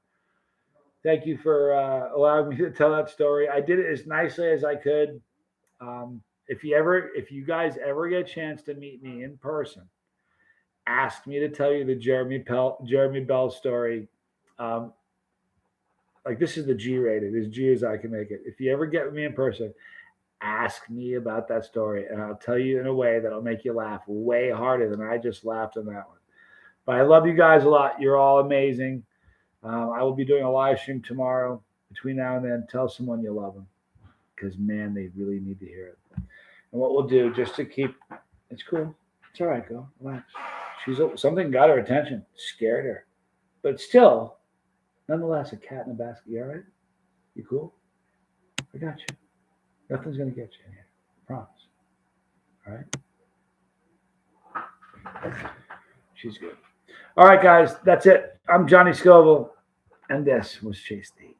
Thank you for allowing me to tell that story. I did it as nicely as I could. If you guys ever get a chance to meet me in person, ask me to tell you the Jeremy Bell story. Like this is the G rated, as G as I can make it. If you ever get with me in person, ask me about that story, and I'll tell you in a way that'll make you laugh way harder than I just laughed on that one. But I love you guys a lot. You're all amazing. I will be doing a live stream tomorrow. Between now and then, tell someone you love them because, man, they really need to hear it. And what we'll do, just to keep, it's cool. It's all right, go relax. Something got her attention, scared her, but still. Nonetheless, a cat in a basket. You all right? You cool? I got you. Nothing's going to get you in here. I promise. All right? She's good. All right, guys. That's it. I'm Johnny Scoville, and this was Chase the